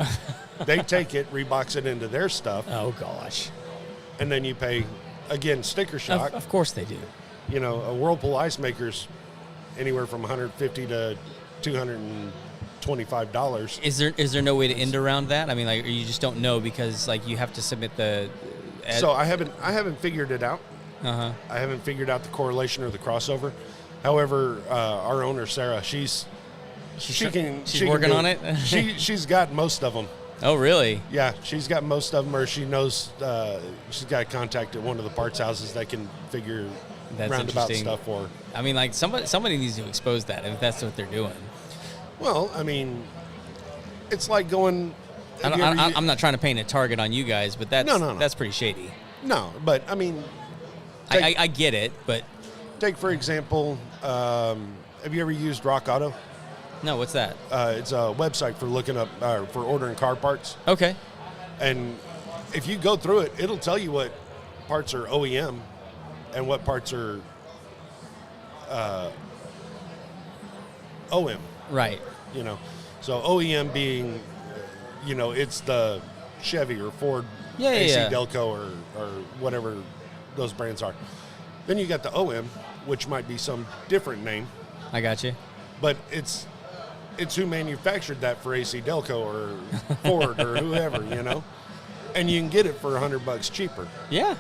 They take it, rebox it into their stuff. Oh, gosh. And then you pay, again, sticker shock. Of course they do. A Whirlpool ice maker's anywhere from $150 to $225. Is there no way to end around that? I mean, like, you just don't know because, like, you have to submit the... So I haven't figured it out. Uh-huh. I haven't figured out the correlation or the crossover. However, our owner, Sarah, she's working on it? She's got most of them. Oh, really? Yeah, she's got most of them, or she knows she's got contact at one of the parts houses that can figure roundabout stuff for her. I mean, like, somebody needs to expose that if that's what they're doing. Well, I mean, it's like going... I'm not trying to paint a target on you guys, but that's pretty shady. No, but, I mean... I get it, but... Take, for example, have you ever used Rock Auto? No, what's that? It's a website for looking up, for ordering car parts. Okay. And if you go through it, it'll tell you what parts are OEM and what parts are OM. Right. So OEM being, it's the Chevy or Ford AC Delco or whatever those brands are. Then you got the OM, which might be some different name. I got you. But it's who manufactured that for AC Delco or Ford or whoever, and you can get it for $100 cheaper. Yeah.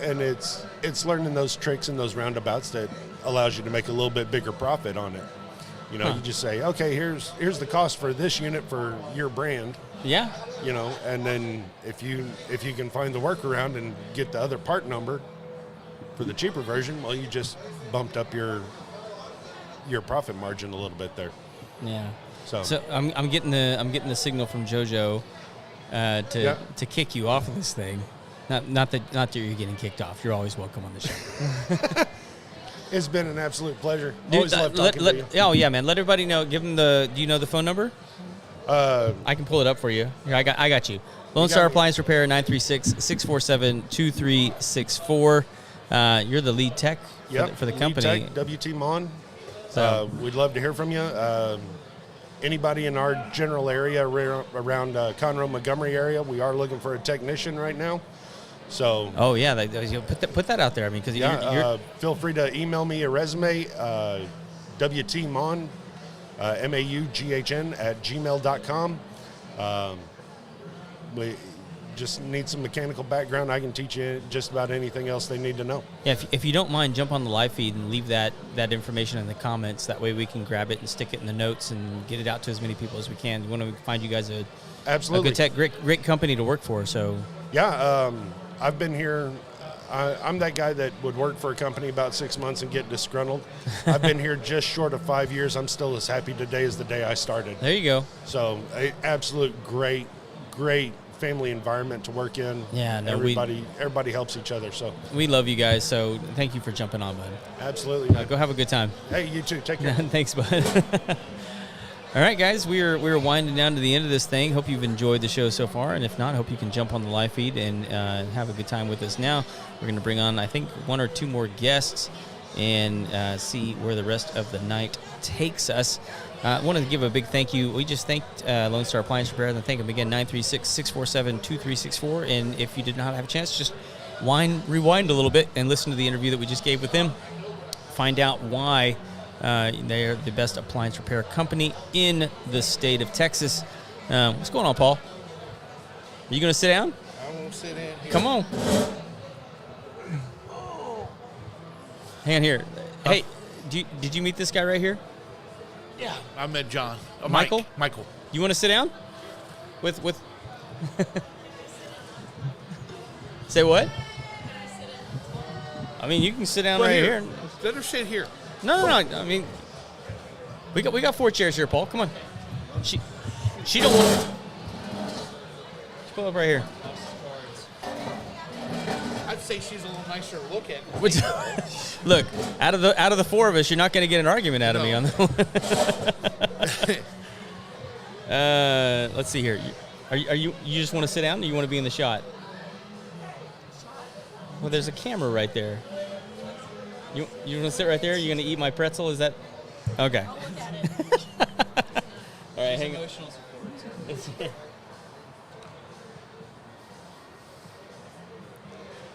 And it's learning those tricks and those roundabouts that allows you to make a little bit bigger profit on it. You just say, okay, here's the cost for this unit for your brand. Yeah. And then if you can find the workaround and get the other part number for the cheaper version, well, you just bumped up your profit margin a little bit there. Yeah. So I'm getting the signal from JoJo to kick you off of this thing. Not that you're getting kicked off. You're always welcome on the show. It's been an absolute pleasure. Dude, always love talking to you. Oh yeah, man. Let everybody know. Give them do you know the phone number? I can pull it up for you. Here, I got you. Lone Star Appliance Repair 936-647-2364. You're the lead tech for the company. Lead tech, WT Mon. So we'd love to hear from you. Anybody in our general area around Conroe, Montgomery area, we are looking for a technician right now. So. Oh yeah, put that out there. I mean, because you're feel free to email me a resume. WTMon, MAUGHN @gmail.com. We just need some mechanical background. I can teach you just about anything else they need to know. Yeah, if you don't mind, jump on the live feed and leave that information in the comments. That way we can grab it and stick it in the notes and get it out to as many people as we can. We want to find you guys a good tech, great company to work for. So yeah, I've been here. I'm that guy that would work for a company about 6 months and get disgruntled. I've been here just short of 5 years. I'm still as happy today as the day I started. There you go. So absolute great family environment to work in. Yeah, no, everybody helps each other. So we love you guys. So thank you for jumping on, bud. Absolutely. Go have a good time. Hey, you too. Take care. Thanks, bud. All right, guys, we're winding down to the end of this thing. Hope you've enjoyed the show so far, and if not, hope you can jump on the live feed and have a good time with us. Now we're going to bring on, I think, 1 or 2 more guests and see where the rest of the night takes us. I wanted to give a big thank you. We just thanked Lone Star Appliance Repair, and thank them again, 936-647-2364. And if you did not have a chance, just rewind a little bit and listen to the interview that we just gave with them. Find out why they are the best appliance repair company in the state of Texas. What's going on, Paul? Are you going to sit down? I won't sit in here. Come on. Hang on here. Hey, did you meet this guy right here? Yeah, I met John. Michael? Michael. You want to sit down? With Say what? I mean, you can sit down right here. Let her sit here. No. I mean, we got 4 chairs here, Paul. Come on. She don't want. Let's pull up right here. I'd say she's a little nicer to look at. Look, out of the 4 of us, you're not going to get an argument out of me on that one. Let's see here. Are you just want to sit down, or you want to be in the shot? Well, there's a camera right there. You want to sit right there? You're going to eat my pretzel? Is that okay? All right, hang on.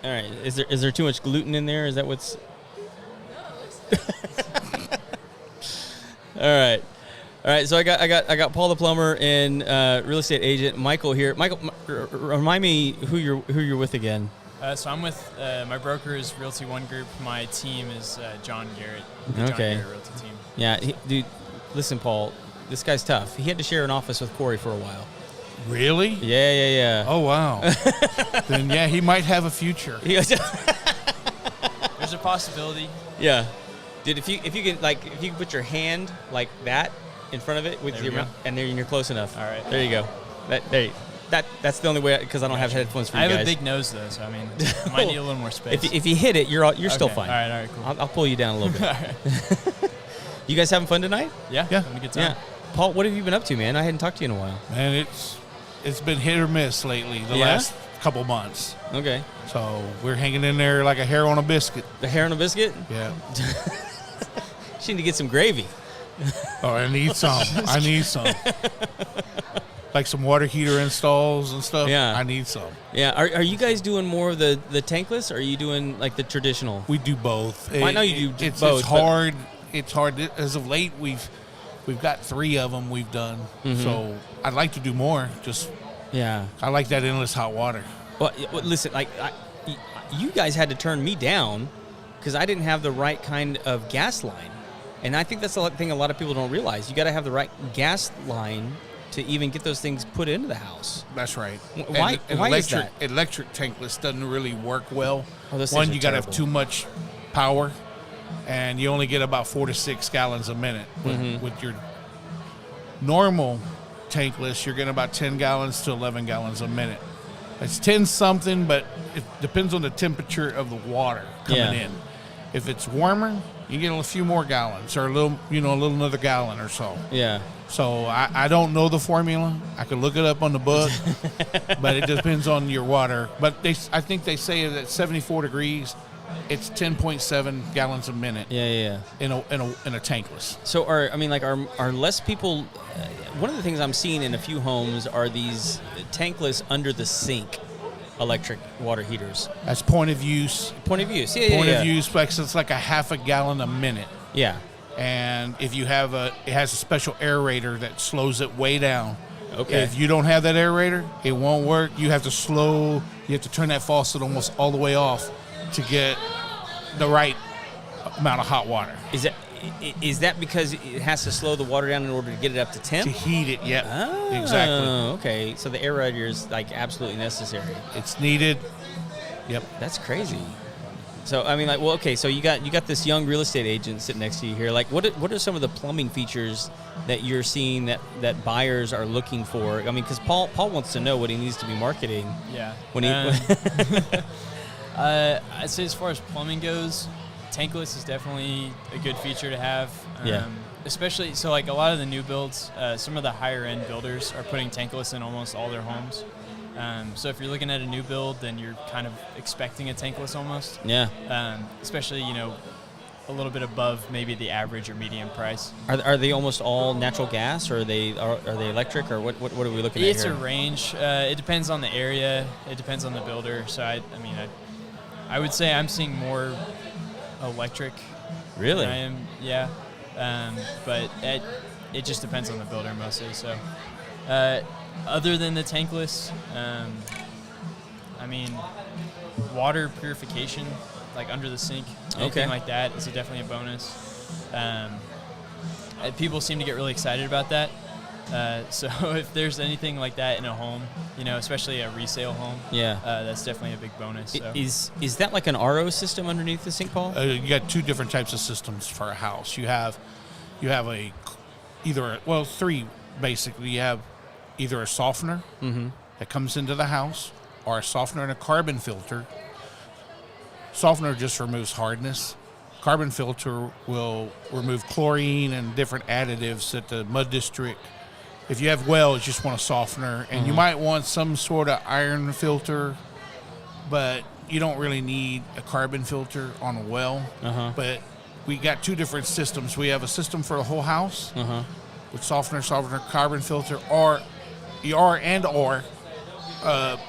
All right. Is there too much gluten in there? Is that what's? All right. So I got Paul the plumber and real estate agent Michael here. Michael, remind me who you're with again. So I'm with my broker is Realty One Group. My team is John Garrett. Okay. John Garrett Realty team. Yeah, dude. Listen, Paul. This guy's tough. He had to share an office with Corey for a while. Really? Yeah. Oh, wow. Then, yeah, he might have a future. There's a possibility. Yeah. Dude, if you can put your hand like that in front of it with your mouth, and then you're close enough. All right. There you go. That's the only way, because I don't have headphones for you guys. I have a big nose, though, so I mean, I might need a little more space. If you hit it, you're still fine. All right, cool. I'll pull you down a little bit. All right. You guys having fun tonight? Yeah. Having a good time. Yeah. Paul, what have you been up to, man? I hadn't talked to you in a while. Man, it's been hit or miss lately, the last couple months. Okay. So we're hanging in there like a hair on a biscuit. The hair on a biscuit? Yeah. You need to get some gravy. Oh, I need some. Like some water heater installs and stuff. Yeah. I need some. Yeah. Are you guys doing more of the tankless, or are you doing like the traditional? We do both. I know you do it's both. It's hard. It's hard. As of late, we've got 3 of them we've done. Mm-hmm. So I'd like to do more. I like that endless hot water. Well listen, you guys had to turn me down because I didn't have the right kind of gas line, and I think that's the thing a lot of people don't realize. You got to have the right gas line to even get those things put into the house. That's right. Why is that? Electric tankless doesn't really work well. Oh, those One, things are you got to have terrible. too much power, and you only get about 4 to 6 gallons a minute. With your normal tankless, you're getting about 10 gallons to 11 gallons a minute. It's 10 something, but it depends on the temperature of the water coming in. If it's warmer, you get a few more gallons, or a little another gallon or so. Yeah. So I don't know the formula. I could look it up on the book, but it depends on your water. But I think they say that 74 degrees, it's 10.7 gallons a minute. Yeah. In a tankless. So are less people? One of the things I'm seeing in a few homes are these tankless under the sink electric water heaters. That's point of use. Point of use. Yeah. Point of use, like it's like a half a gallon a minute. Yeah. And if you have it has a special aerator that slows it way down. Okay. If you don't have that aerator, it won't work. You have to turn that faucet almost all the way off to get the right amount of hot water. Is that because it has to slow the water down in order to get it up to temp? To heat it, yeah. Oh, exactly. Okay. So the aerator is like absolutely necessary. It's needed. Yep. That's crazy. So I mean, like, well, okay. So you got this young real estate agent sitting next to you here. Like, what are some of the plumbing features that you're seeing that buyers are looking for? I mean, because Paul wants to know what he needs to be marketing. Yeah. When he. I'd say as far as plumbing goes, tankless is definitely a good feature to have. Especially, so like a lot of the new builds, some of the higher end builders are putting tankless in almost all their homes. So if you're looking at a new build, then you're kind of expecting a tankless almost. Yeah. Especially, a little bit above maybe the average or median price. Are they almost all natural gas, or are they electric, or what are we looking at It's here? a range. It depends on the area. It depends on the builder. So I would say I'm seeing more electric. Really? Than I am, yeah. But it just depends on the builder mostly. So, other than the tankless, water purification, like under the sink, anything like that is definitely a bonus. People seem to get really excited about that. So if there's anything like that in a home, especially a resale home, that's definitely a big bonus. So. Is that like an RO system underneath the sink, Paul? You got two different types of systems for a house. You have three basically. You have either a softener that comes into the house, or a softener and a carbon filter. Softener just removes hardness. Carbon filter will remove chlorine and different additives that the mud district. If you have wells, you just want a softener, and you might want some sort of iron filter, but you don't really need a carbon filter on a well. But we got two different systems. We have a system for the whole house with softener, carbon filter, or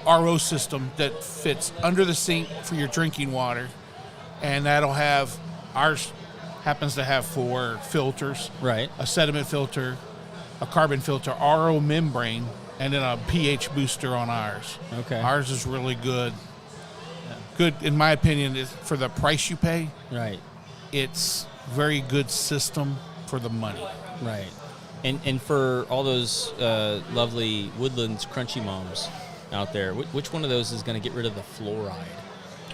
RO system that fits under the sink for your drinking water, and that'll have, ours happens to have 4 filters. Right. A sediment filter, a carbon filter, RO membrane, and then a pH booster on ours. Okay. Ours is really good. Good, in my opinion, is for the price you pay. Right. It's very good system for the money. Right. And for all those lovely Woodlands crunchy moms out there, which one of those is going to get rid of the fluoride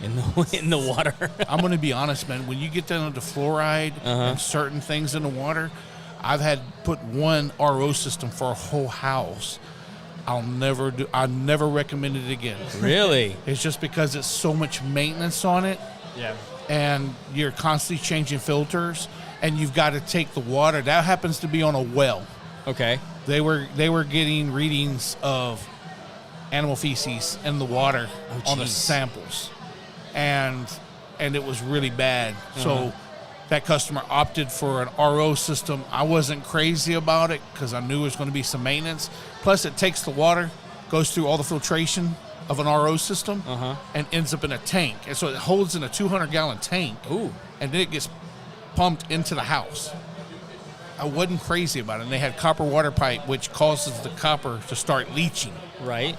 in the water? I'm going to be honest, man. When you get down to fluoride and certain things in the water, I've had put one RO system for a whole house. I'll never recommend it again. Really? It's just because it's so much maintenance on it. Yeah. And you're constantly changing filters, and you've got to take the water. That happens to be on a well. Okay. They were getting readings of animal feces in the water on the samples, and it was really bad. So that customer opted for an RO system. I wasn't crazy about it because I knew there was going to be some maintenance. Plus, it takes the water, goes through all the filtration of an RO system, and ends up in a tank. And so it holds in a 200-gallon tank. Ooh. And then it gets pumped into the house. I wasn't crazy about it. And they had copper water pipe, which causes the copper to start leaching. Right.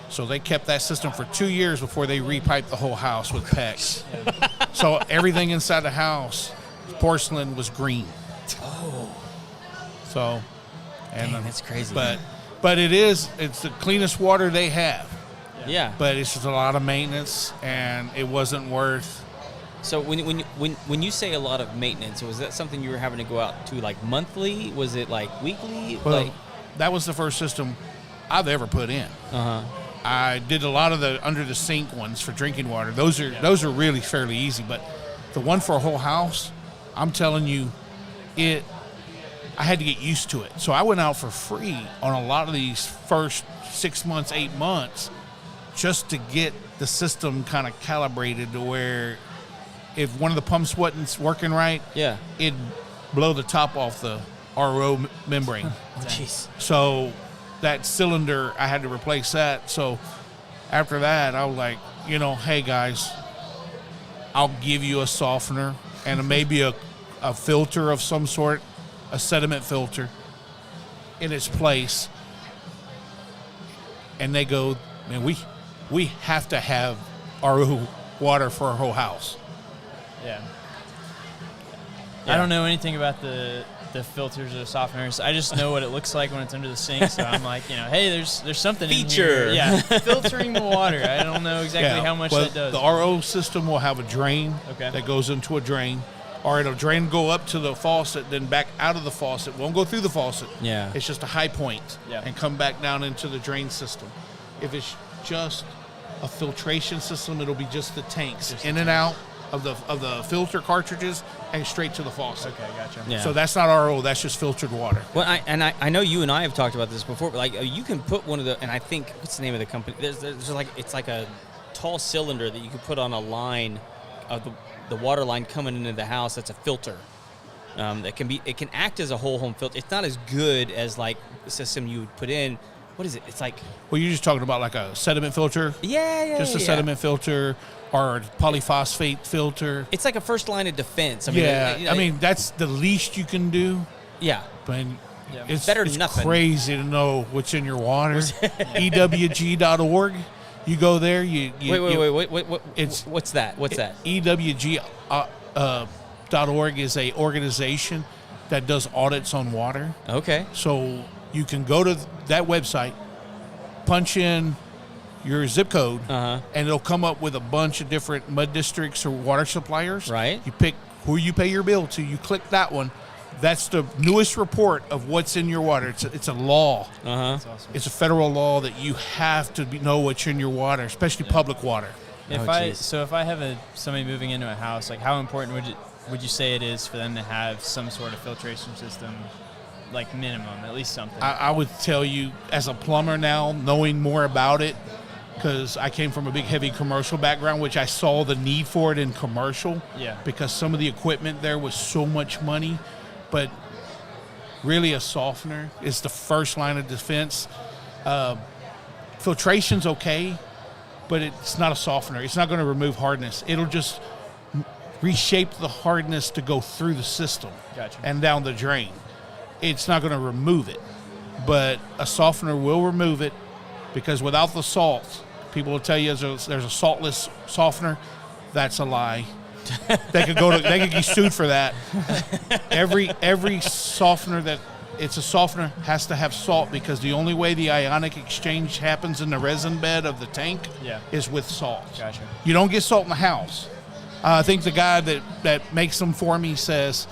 So they kept that system for 2 years before they repiped the whole house with PEX. So everything inside the house, porcelain, was green. Oh. So, and dang, that's crazy. But it's the cleanest water they have. Yeah. But it's just a lot of maintenance, and it wasn't worth. So when you say a lot of maintenance, was that something you were having to go out to like monthly? Was it like weekly? Well, that was the first system I've ever put in. I did a lot of the under the sink ones for drinking water. Those are really fairly easy, but the one for a whole house, I'm telling you, I had to get used to it. So I went out for free on a lot of these first 6 months, 8 months, just to get the system kind of calibrated to where if one of the pumps wasn't working right, it'd blow the top off the RO membrane. Oh, jeez. So that cylinder, I had to replace that. So after that, I was like, hey guys, I'll give you a softener and maybe a filter of some sort, a sediment filter in its place. And they go, man, we have to have RO water for our whole house. Yeah. I don't know anything about the the filters or the softeners. I just know what it looks like when it's under the sink. So I'm like, hey, there's something Feature. in here. Yeah, filtering the water. I don't know exactly how much that does. The RO system will have a drain Okay. that goes into a drain, or it'll drain go up to the faucet, then back out of the faucet. Won't go through the faucet. Yeah. It's just a high point Yeah. and come back down into the drain system. If it's just a filtration system, it'll be just the tanks in and out of the filter cartridges and straight to the faucet. Okay, gotcha. Yeah. So that's not RO, that's just filtered water. Well, I know you and I have talked about this before, but like you can put one of the, and I think, what's the name of the company? There's like, it's like a tall cylinder that you can put on a line of the water line coming into the house. That's a filter. It can act as a whole home filter. It's not as good as like the system you would put in. What is it? It's like, Well, you're just talking about like a sediment filter? yeah. Just a sediment filter or a polyphosphate filter. It's like a first line of defense. I mean, that's the least you can do. yeah. But it's Better than it's nothing. crazy to know what's in your water. EWG.org. You go there. Wait. It's what's that? What's that? EWG.org is a organization that does audits on water. Okay. So you can go to that website, punch in your zip code, and it'll come up with a bunch of different mud districts or water suppliers. Right. You pick who you pay your bill to. You click that one. That's the newest report of what's in your water. It's a law. That's awesome. It's a federal law that you have to know what's in your water, especially public water. If I have somebody moving into a house, like how important would you say it is for them to have some sort of filtration system, like minimum, at least something? I would tell you, as a plumber now, knowing more about it, because I came from a big, heavy commercial background, which I saw the need for it in commercial. Yeah. Because some of the equipment there was so much money, but really a softener is the first line of defense. Filtration's okay, but it's not a softener. It's not going to remove hardness. It'll just reshape the hardness to go through the system and down the drain. It's not going to remove it, but a softener will remove it, because without the salt, people will tell you there's a saltless softener. That's a lie. They could get sued for that. Every softener that it's a softener has to have salt, because the only way the ionic exchange happens in the resin bed of the tank is with salt. Gotcha. You don't get salt in the house. I think the guy that makes them for me says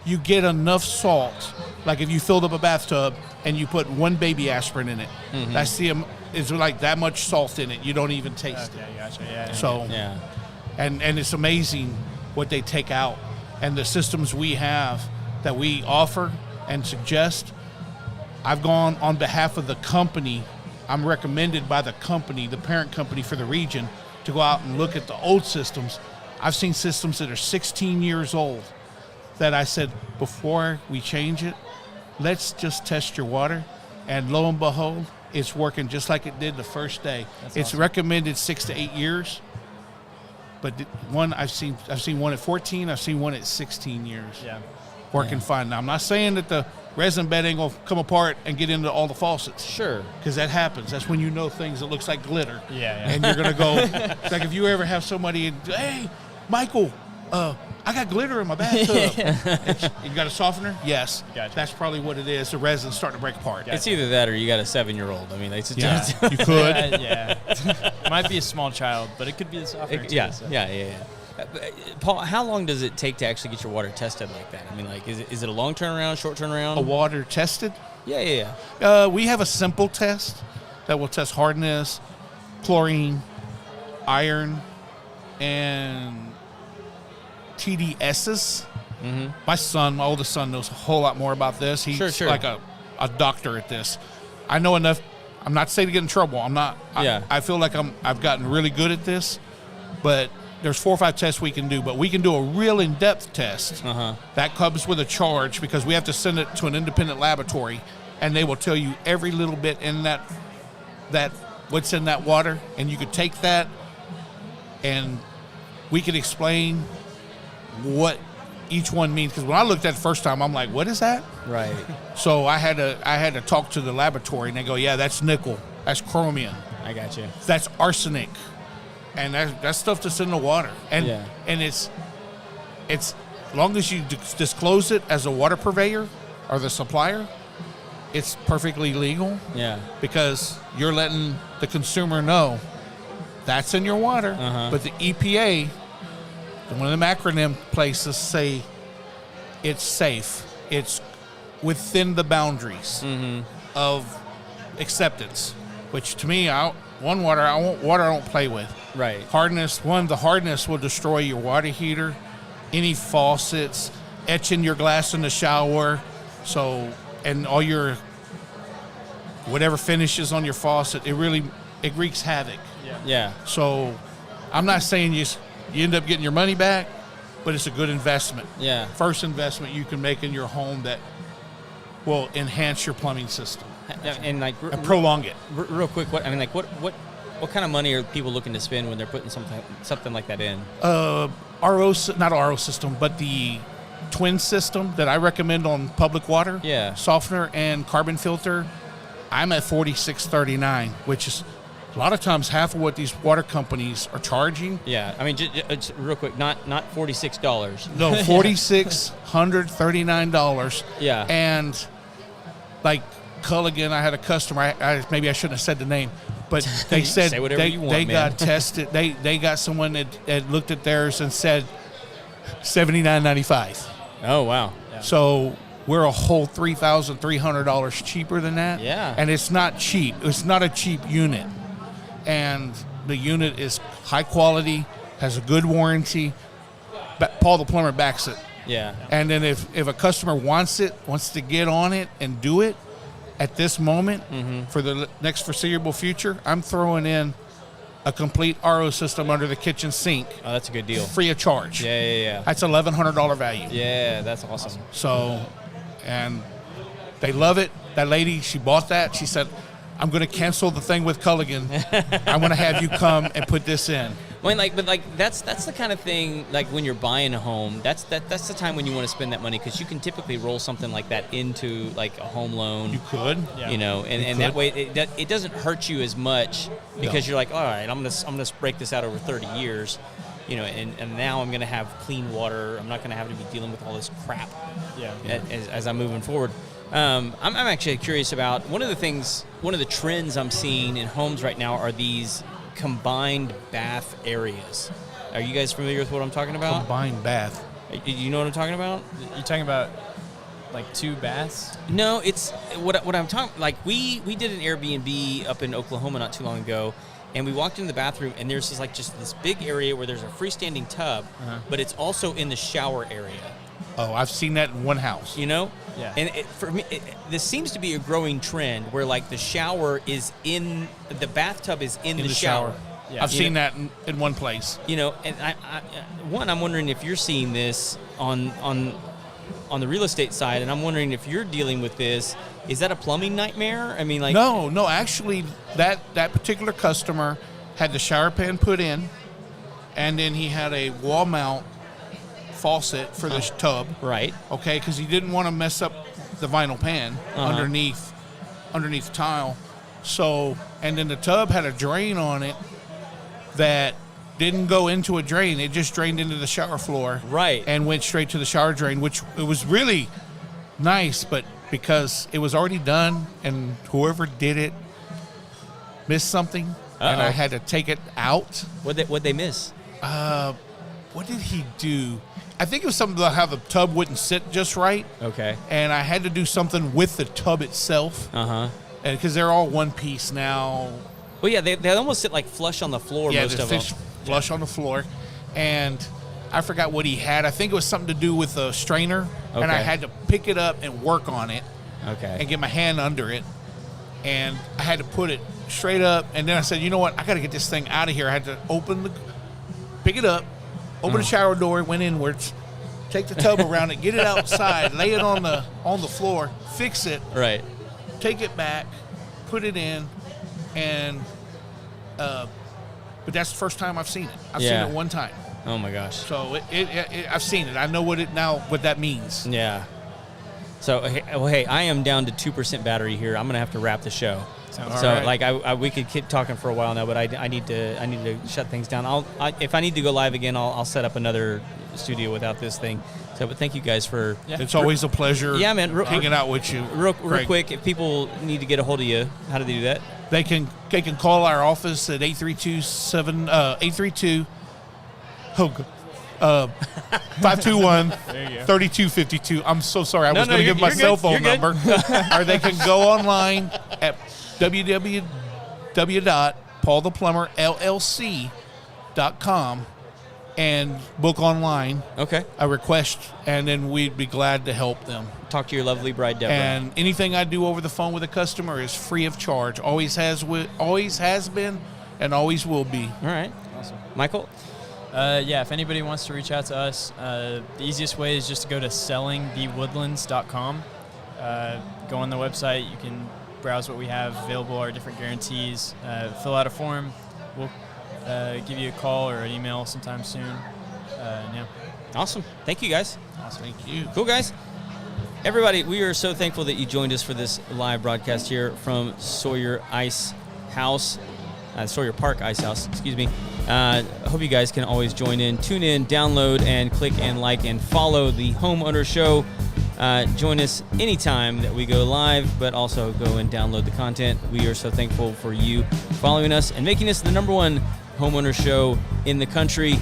you get enough salt. Like if you filled up a bathtub and you put one baby aspirin in it, that's it's like that much salt in it. You don't even taste it. Gotcha. Yeah. So and it's amazing what they take out, and the systems we have that we offer and suggest. I've gone on behalf of the company. I'm recommended by the company, the parent company for the region, to go out and look at the old systems. I've seen systems that are 16 years old that I said, before we change it, let's just test your water. And lo and behold, it's working just like it did the first day. It's awesome. Recommended 6 to 8 years. But I've seen one at 14. I've seen one at 16 years. Yeah. Working fine. Now, I'm not saying that the resin bed ain't going to come apart and get into all the faucets. Sure. Because that happens. That's when you know things that looks like glitter. Yeah. And you're going to go, it's like if you ever have somebody, hey, Michael, I got glitter in my bathtub. You got a softener? Yes. Gotcha. That's probably what it is. The resin's starting to break apart. It's either that or you got a 7-year-old. I mean, they suggest. You could. It might be a small child, but it could be the software too. Yeah. Paul, how long does it take to actually get your water tested like that? I mean, like, is it a long turnaround, short turnaround? A water tested? Yeah. We have a simple test that will test hardness, chlorine, iron, and TDSs. My oldest son, knows a whole lot more about this. He's like a doctor at this. I know enough. I'm not saying to get in trouble. I'm not. I feel like I've gotten really good at this, but there's 4 or 5 tests we can do. But we can do a real in-depth test. That comes with a charge, because we have to send it to an independent laboratory, and they will tell you every little bit in that what's in that water, and you could take that, and we can explain what each one means. Because when I looked at it the first time, I'm like, what is that? Right. So I had to talk to the laboratory, and they go, yeah, that's nickel, that's chromium, I got you. that's arsenic, and that's stuff that's in the water. And it's as long as you disclose it as a water purveyor, or the supplier, it's perfectly legal. Yeah. Because you're letting the consumer know that's in your water. But the EPA, one of them acronym places, say it's safe. It's within the boundaries of acceptance, which to me, I want water I don't play with. Right. The hardness will destroy your water heater, any faucets, etching your glass in the shower, and all your whatever finishes on your faucet, it wreaks havoc. Yeah. So I'm not saying you end up getting your money back, but it's a good investment. Yeah. First investment you can make in your home that will enhance your plumbing system And like and prolong it. Real quick, what kind of money are people looking to spend when they're putting something like that in? Not RO system, but the twin system that I recommend on public water. Yeah. Softener and carbon filter. I'm at $46.39, which is a lot of times half of what these water companies are charging. Yeah, I mean, just real quick, not $46. No, $4,639. Yeah. And like Culligan, I had a customer. Maybe I shouldn't have said the name, but they said Say whatever you want, they man. got tested. They got someone that looked at theirs and said $79.95. Oh wow. So we're a whole $3,300 cheaper than that. Yeah. And it's not cheap. It's not a cheap unit. And the unit is high quality, has a good warranty. But Paul the plumber backs it. Yeah. And then if a customer wants to get on it and do it at this moment for the next foreseeable future, I'm throwing in a complete RO system under the kitchen sink. Oh, that's a good deal. Free of charge. Yeah. That's $1,100 value. Yeah, that's awesome. So, and they love it. That lady, she bought that. She said, I'm going to cancel the thing with Culligan. I'm going to have you come and put this in. Well, that's the kind of thing, like when you're buying a home, that's the time when you want to spend that money, because you can typically roll something like that into like a home loan. You could, you know, and that way it doesn't hurt you as much, because you're like, all right, I'm gonna break this out over 30 years, you know, and now I'm gonna have clean water. I'm not gonna have to be dealing with all this crap. As I'm moving forward. I'm actually curious about one of the trends I'm seeing in homes right now are these combined bath areas. Are you guys familiar with what I'm talking about? Combined bath. You know what I'm talking about? You talking about like 2 baths? No, it's what I'm talking. Like we did an Airbnb up in Oklahoma not too long ago, and we walked into the bathroom, and there's this big area where there's a freestanding tub, but it's also in the shower area. Oh, I've seen that in one house. You know? Yeah. And for me, this seems to be a growing trend where like the bathtub is in the shower. Yeah. I've seen that in one place. You know, and I'm wondering if you're seeing this on the real estate side, and I'm wondering if you're dealing with this. Is that a plumbing nightmare? I mean, like No, actually that particular customer had the shower pan put in, and then he had a wall mount faucet for the tub. Right. Okay, because he didn't want to mess up the vinyl pan underneath the tile. So, and then the tub had a drain on it that didn't go into a drain. It just drained into the shower floor. Right. And went straight to the shower drain, which it was really nice, but because it was already done and whoever did it missed something, and I had to take it out. What'd they miss? What did he do? I think it was something about how the tub wouldn't sit just right. Okay. And I had to do something with the tub itself. And because they're all one piece now. Well, yeah, they almost sit like flush on the floor. Yeah, most they of them. flush on the floor. And I forgot what he had. I think it was something to do with a strainer. Okay. And I had to pick it up and work on it. Okay. And get my hand under it. And I had to put it straight up. And then I said, you know what? I got to get this thing out of here. I had to pick it up, open the shower door, went inwards, take the tub around it, get it outside, lay it on the floor, fix it, right, take it back, put it in, and but that's the first time I've seen it. I've seen it one time. Oh my gosh. So I've seen it. I know what that means. Yeah. So hey, I am down to 2% battery here. I'm gonna have to wrap the show. Right. We could keep talking for a while now, but I need to shut things down. If I need to go live again, I'll set up another studio without this thing. So, but thank you guys for. Yeah. It's always a pleasure. Yeah, man. Hanging out with you. Real quick, if people need to get a hold of you, how do they do that? They can call our office at 832 521-3252. I'm so sorry. I was going to give my cell phone number. Or they can go online at www.paultheplumberllc.com and book online. Okay. A request, and then we'd be glad to help them. Talk to your lovely bride, Deborah. And anything I do over the phone with a customer is free of charge. Always has been, and always will be. All right. Awesome. Michael? Yeah, if anybody wants to reach out to us, the easiest way is just to go to sellingthewoodlands.com. Go on the website. You can browse what we have available, our different guarantees. Fill out a form. We'll give you a call or an email sometime soon. Yeah. Awesome. Thank you, guys. Awesome. Thank you. Cool, guys. Everybody, we are so thankful that you joined us for this live broadcast here from Sawyer Ice House. Sawyer Park Ice House, excuse me. I hope you guys can always join in, tune in, download, and click and like and follow the Homeowner Show. Join us anytime that we go live, but also go and download the content. We are so thankful for you following us and making us the #1 homeowner show in the country.